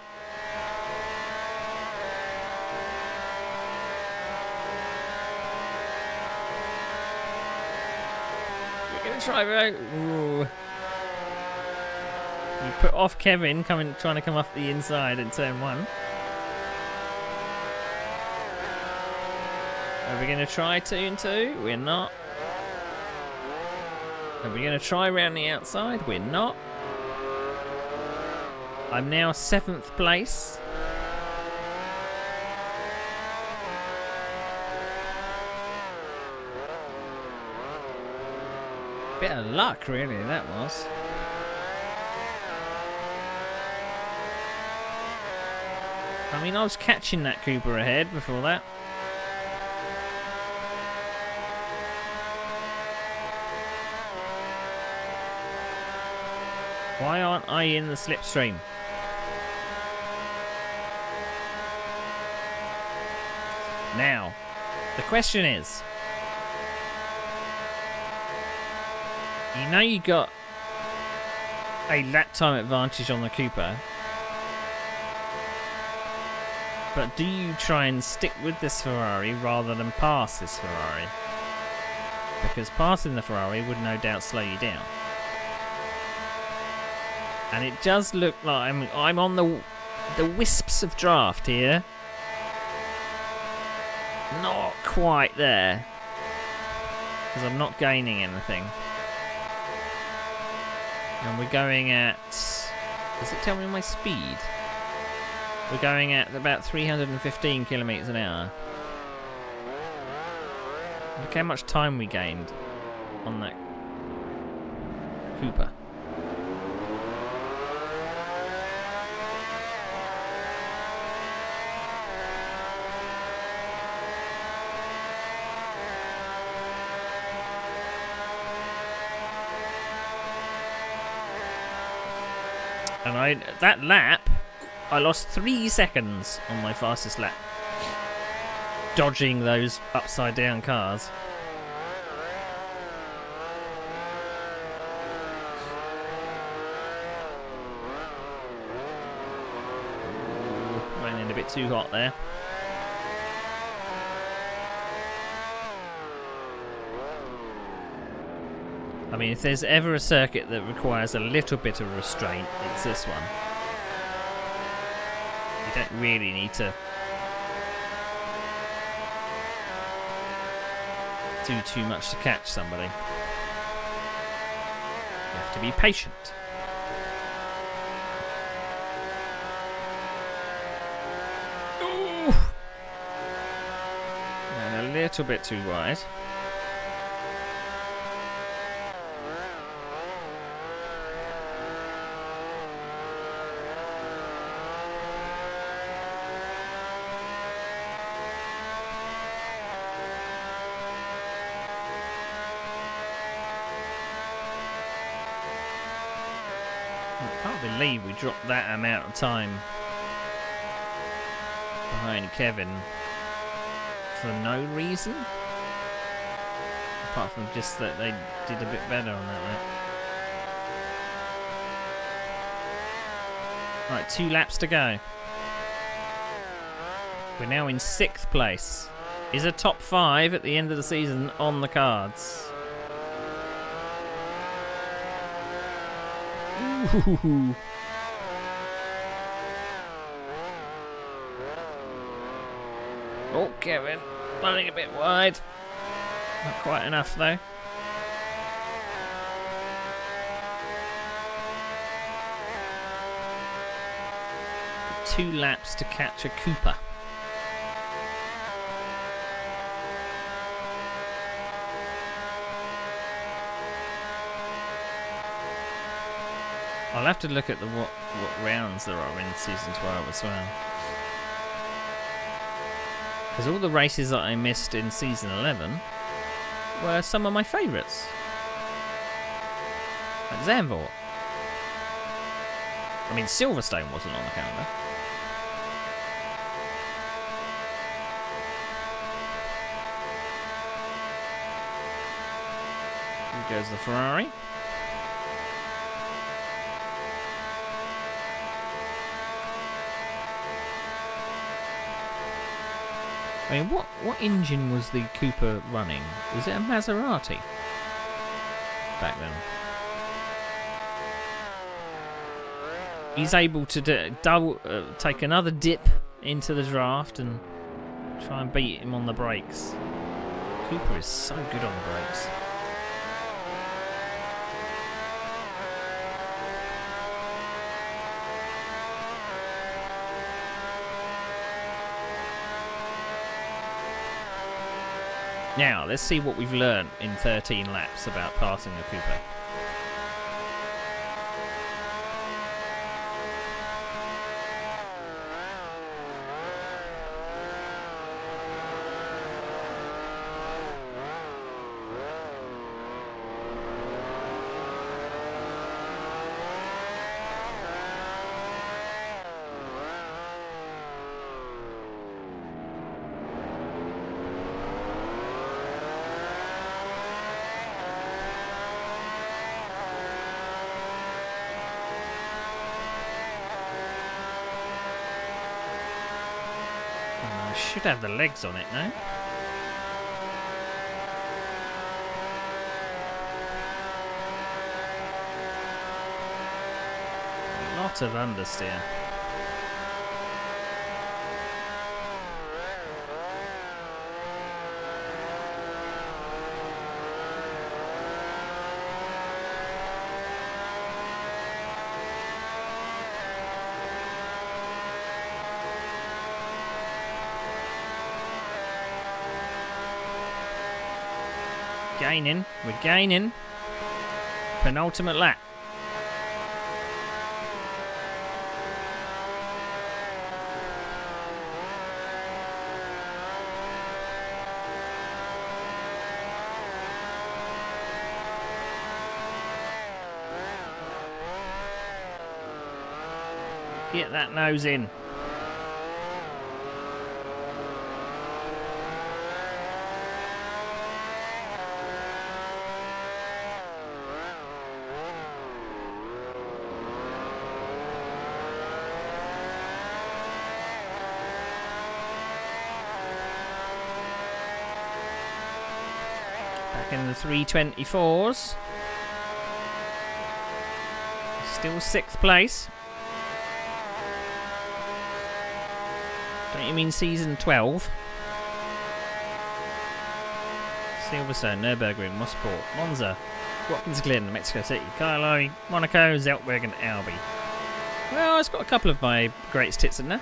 We're going to try... Ooh. You put off Kevin trying to come off the inside in turn 1. Are we going to try 2 and 2? We're not. Are we going to try round the outside? We're not. I'm now 7th place. Bit of luck, really, that was. I mean, I was catching that Cooper ahead before that. Why aren't I in the slipstream? Now, the question is, you know you got a lap time advantage on the Cooper, but do you try and stick with this Ferrari rather than pass this Ferrari? Because passing the Ferrari would no doubt slow you down. And it does look like I'm on the wisps of draft here. Not quite there. Because I'm not gaining anything. And we're going at... Does it tell me my speed? We're going at about 315 kilometres an hour. Look how much time we gained on that Cooper. And that lap, I lost 3 seconds on my fastest lap. Dodging those upside down cars. Ooh, went in a bit too hot there. I mean, if there's ever a circuit that requires a little bit of restraint, it's this one. You don't really need to do too much to catch somebody. You have to be patient. Ooh! And a little bit too wide. I can't believe we dropped that amount of time behind Kevin for no reason. Apart from just that they did a bit better on that lap. Right, 2 laps to go. We're now in 6th place. Is a top 5 at the end of the season on the cards? Ooh. Oh, Kevin, running a bit wide. Not quite enough, though. Got 2 laps to catch a Cooper. I'll have to look at what rounds there are in Season 12 as well. Because all the races that I missed in Season 11 were some of my favourites. Like Zandvoort. I mean, Silverstone wasn't on the calendar. Here goes the Ferrari. I mean, what engine was the Cooper running? Was it a Maserati back then? He's able to take another dip into the draft and try and beat him on the brakes. Cooper is so good on the brakes. Now, let's see what we've learned in 13 laps about passing a Cooper. Should have the legs on it now. A lot of understeer. Gaining, we're gaining. Penultimate lap. Get that nose in. Back in the 324s. Still 6th place. Don't you mean season 12? Silverstone, Nürburgring, Mosport, Monza, Watkins Glen, Mexico City, Kylo, Monaco, Zeltberg and Albi. Well, it's got a couple of my greatest hits in there.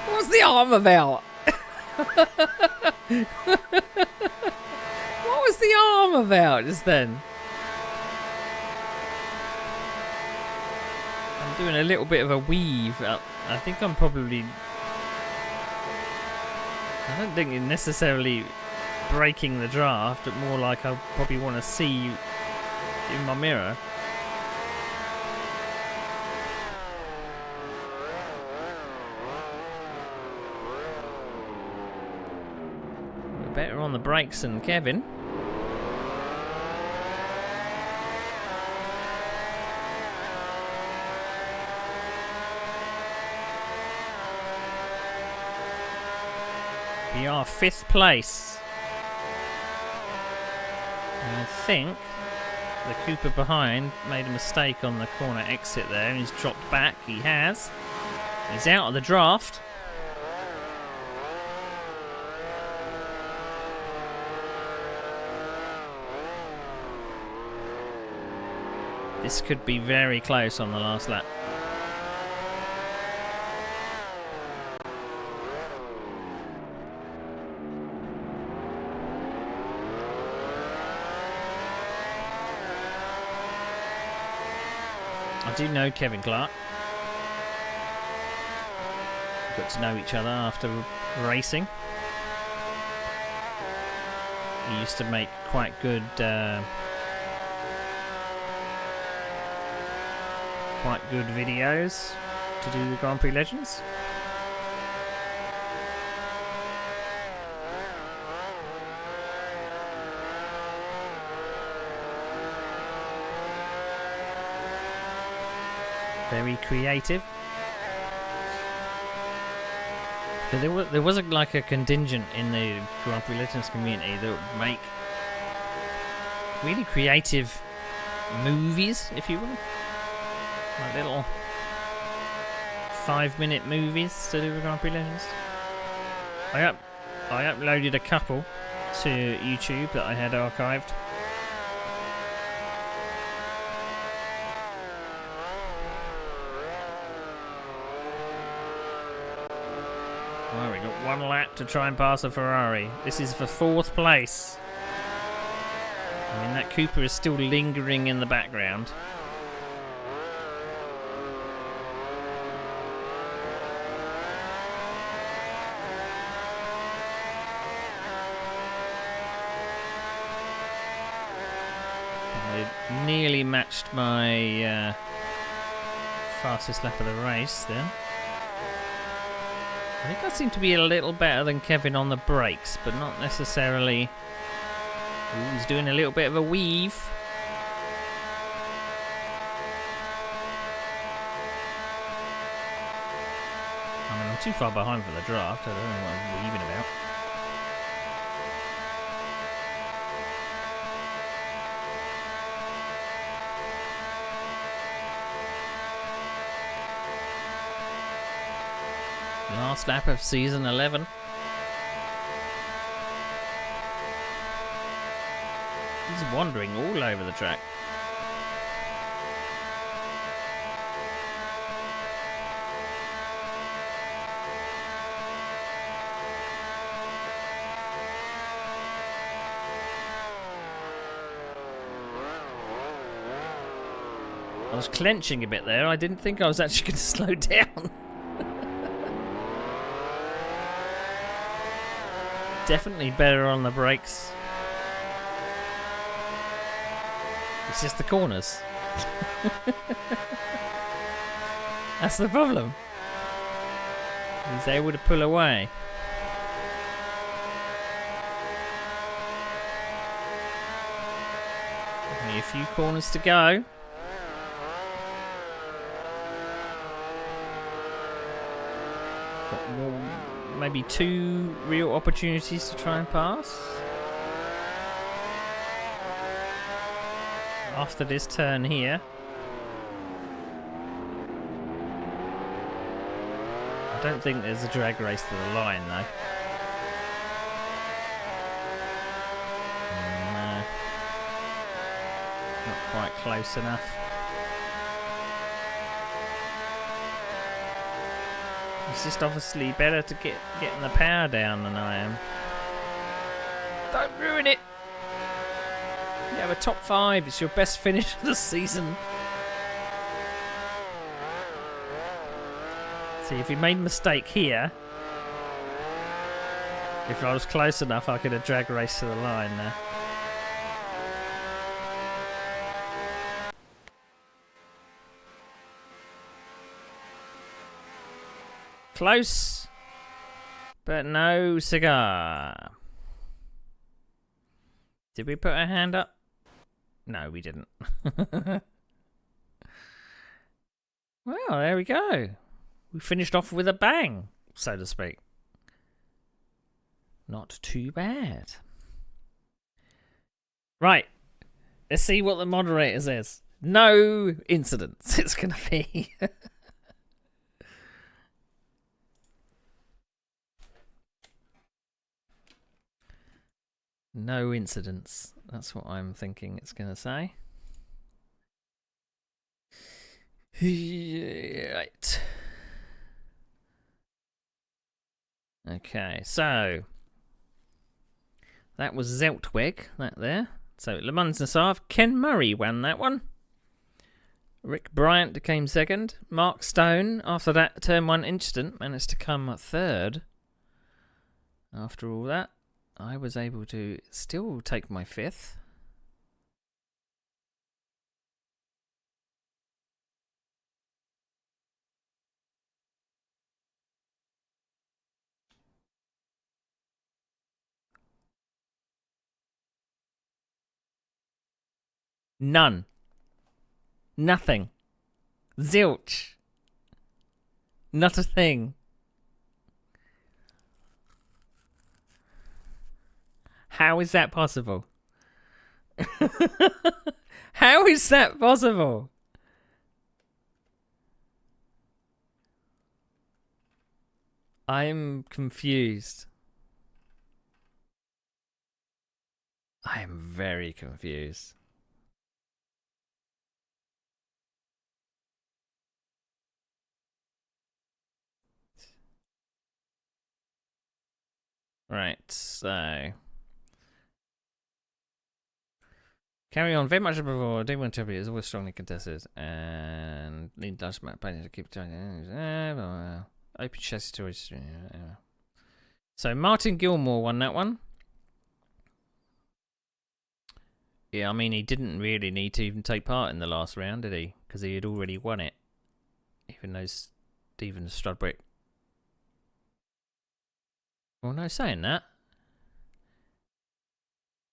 What's the arm about? What was the arm about just then? I'm doing a little bit of a weave. I think I'm probably... I don't think it's necessarily breaking the draft, but more like I probably want to see in my mirror. We're better on the brakes than Kevin. We are 5th place. And I think the Cooper behind made a mistake on the corner exit there and he's dropped back. He has. He's out of the draft. This could be very close on the last lap. I do know Kevin Clark. Got to know each other after racing. He used to make quite good videos to do the Grand Prix Legends. Very creative. There was like a contingent in the Grand Prix Legends community that would make really creative movies, if you will. Like little 5-minute movies to do with Grand Prix Legends. I uploaded a couple to YouTube that I had archived. Well, we got one lap to try and pass a Ferrari. This is for 4th place. I mean, that Cooper is still lingering in the background. I nearly matched my fastest lap of the race then. I think I seem to be a little better than Kevin on the brakes, but not necessarily. Ooh, he's doing a little bit of a weave. I mean, I'm too far behind for the draft. I don't know what I'm weaving about. Last lap of season 11. He's wandering all over the track. I was clenching a bit there. I didn't think I was actually going to slow down. Definitely better on the brakes. It's just the corners. That's the problem. He's able to pull away. Only a few corners to go. Got more, maybe 2 real opportunities to try and pass. After this turn here. I don't think there's a drag race to the line though. No. Not quite close enough. It's just obviously better to getting the power down than I am. Don't ruin it! You have a top 5. It's your best finish of the season. See, if you made a mistake here, if I was close enough, I could have drag raced to the line there. Close, but no cigar. Did we put our hand up? No, we didn't. Well, there we go. We finished off with a bang, so to speak. Not too bad. Right. Let's see what the moderator says. No incidents, it's going to be. No incidents. That's what I'm thinking it's going to say. Right. Okay, so that was Zeltweg, that there. So Le Mans Nassau, Ken Murray won that one. Rick Bryant came second. Mark Stone, after that turn 1 incident, managed to come third. After all that, I was able to still take my 5th. None. Nothing. Zilch. Not a thing. How is that possible? How is that possible? I'm confused. I am very confused. Right, so carry on. Very much before Day 1 Champion is always strongly contested and need large amount of planning to keep trying. Open chassis storage. So Martin Gilmore won that one. Yeah, I mean, he didn't really need to even take part in the last round, did he? Because he had already won it. Even though Stephen Strudwick. Well, no, saying that.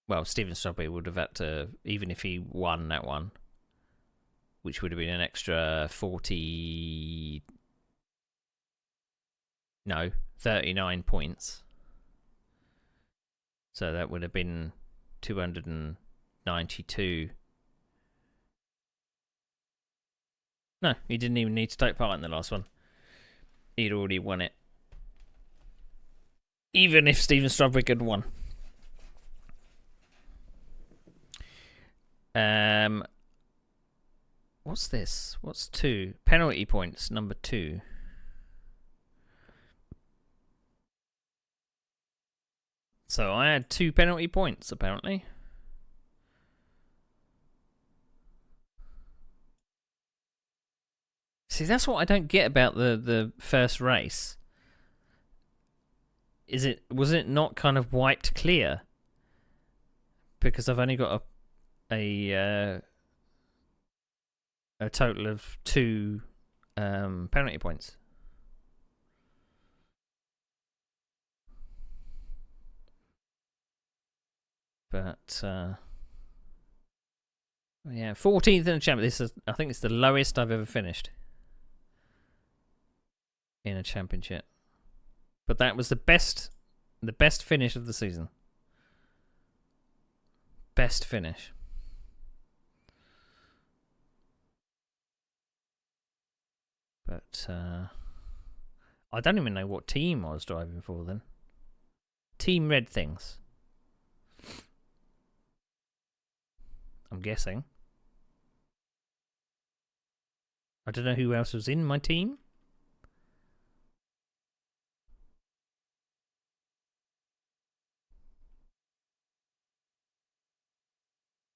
Well, Stephen Strudwick would have had to, even if he won that one, which would have been an extra 39 points. So that would have been 292. No, he didn't even need to take part in the last one. He'd already won it. Even if Stephen Strudwick had won. What's this? What's 2? Penalty points, number 2. So I had 2 penalty points, apparently. See, that's what I don't get about the first race. Was it not kind of wiped clear? Because I've only got a total of 2 penalty points. But yeah, 14th in the championship. I think it's the lowest I've ever finished in a championship. But that was the best finish of the season. Best finish. But I don't even know what team I was driving for then. Team Red Things. I'm guessing. I don't know who else was in my team.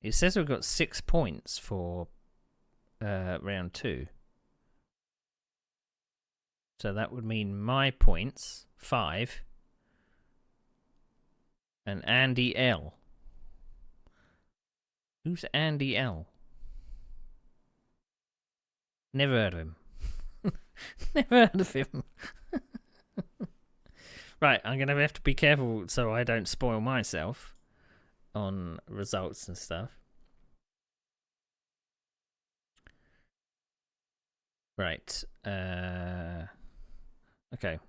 It says we've got 6 points for round 2. So that would mean my points, 5. And Andy L. Who's Andy L? Never heard of him. Never heard of him. Right, I'm going to have to be careful so I don't spoil myself on results and stuff. Right. Okay,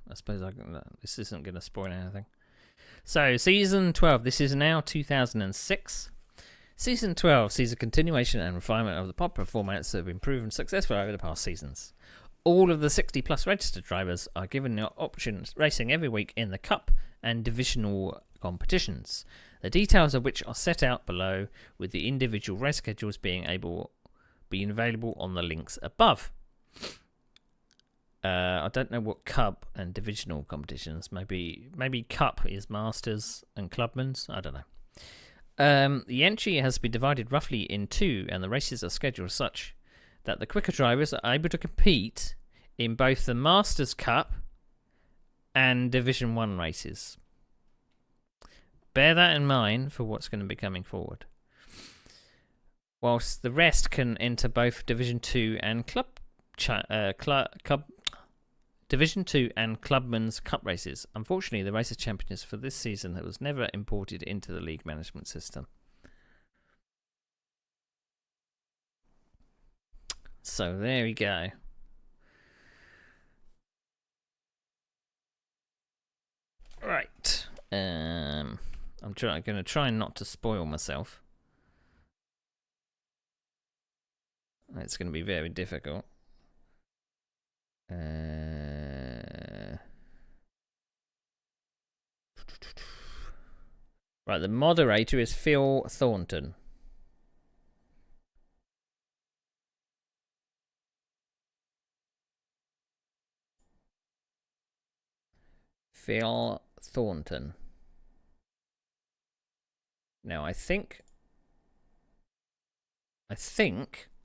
I suppose this isn't going to spoil anything. So, Season 12. This is now 2006. Season 12 sees a continuation and refinement of the popular formats that have been proven successful over the past seasons. All of the 60-plus registered drivers are given the option racing every week in the Cup and divisional competitions, the details of which are set out below, with the individual race schedules being available on the links above. I don't know what Cup and divisional competitions. Maybe Cup is Masters and Clubman's. I don't know. The entry has been divided roughly in 2, and the races are scheduled such that the quicker drivers are able to compete in both the Masters Cup and Division 1 races. Bear that in mind for what's going to be coming forward. Whilst the rest can enter both Division 2 and Division 2 and Clubman's Cup races. Unfortunately, the race of champions for this season that was never imported into the league management system. So there we go. I'm going to try not to spoil myself. It's going to be very difficult. Right, the moderator is Phil Thornton. Phil Thornton. Now, I think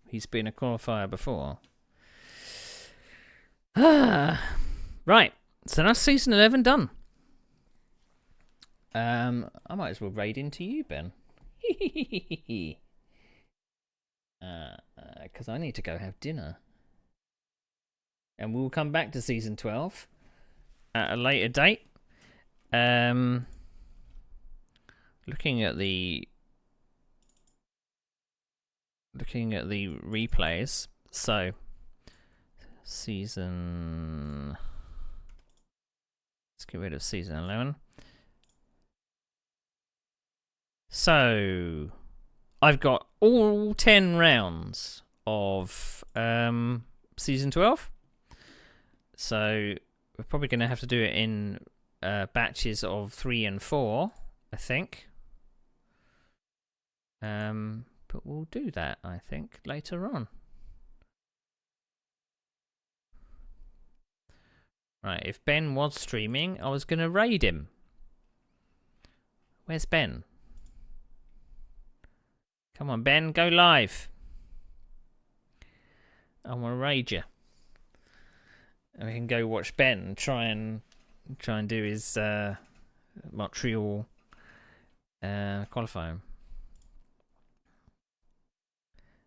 he's been a qualifier before. Right, so that's season 11 done. I might as well raid into you, Ben. Because I need to go have dinner. And we'll come back to season 12 at a later date. Looking at the replays. So season, let's get rid of season 11. So I've got all 10 rounds of season 12. So we're probably going to have to do it in batches of 3 and 4, I think. But we'll do that, I think, later on. Right, if Ben was streaming, I was going to raid him. Where's Ben? Come on, Ben, go live. I want to raid you. And we can go watch Ben and try and do his Montreal qualifying.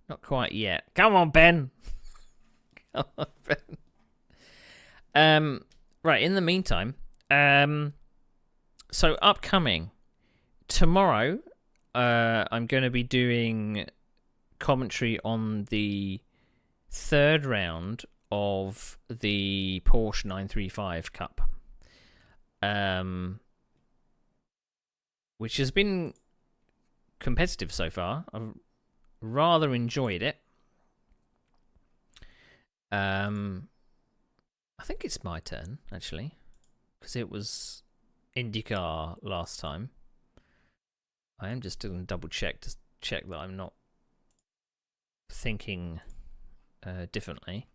Not quite yet. Come on, Ben. Come on, Ben. Right, in the meantime, so upcoming tomorrow, I'm going to be doing commentary on the 3rd round of the Porsche 935 Cup, which has been competitive so far. I've rather enjoyed it. I think it's my turn, actually, because it was IndyCar last time. I am just doing a double check to check that I'm not thinking differently.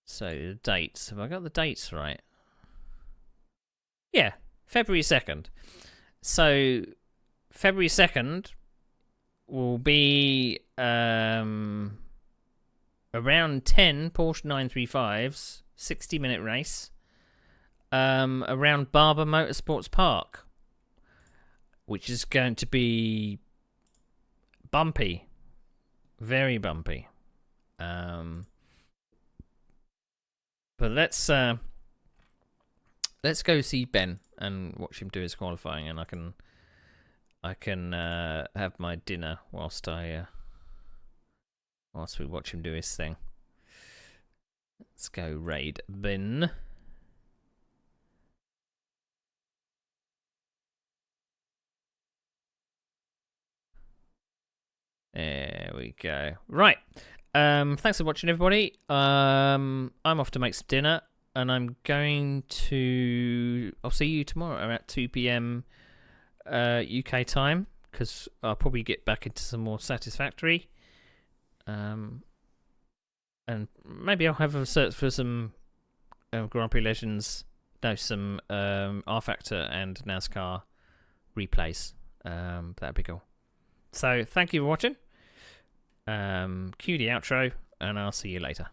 So, the dates. Have I got the dates right? Yeah, February 2nd. So, February 2nd will be around 10 Porsche 935s, 60-minute race, around Barber Motorsports Park, which is going to be bumpy, very bumpy. But let's go see Ben and watch him do his qualifying, and I can have my dinner whilst we watch him do his thing. Let's go raid Ben. There we go. Right. Thanks for watching, everybody. I'm off to make some dinner, and I'm going to. I'll see you tomorrow at 2 p.m. UK time, because I'll probably get back into some more Satisfactory. And maybe I'll have a search for some Grand Prix Legends. No, some R Factor and NASCAR replays. That'd be cool. So thank you for watching. Cue the outro, and I'll see you later.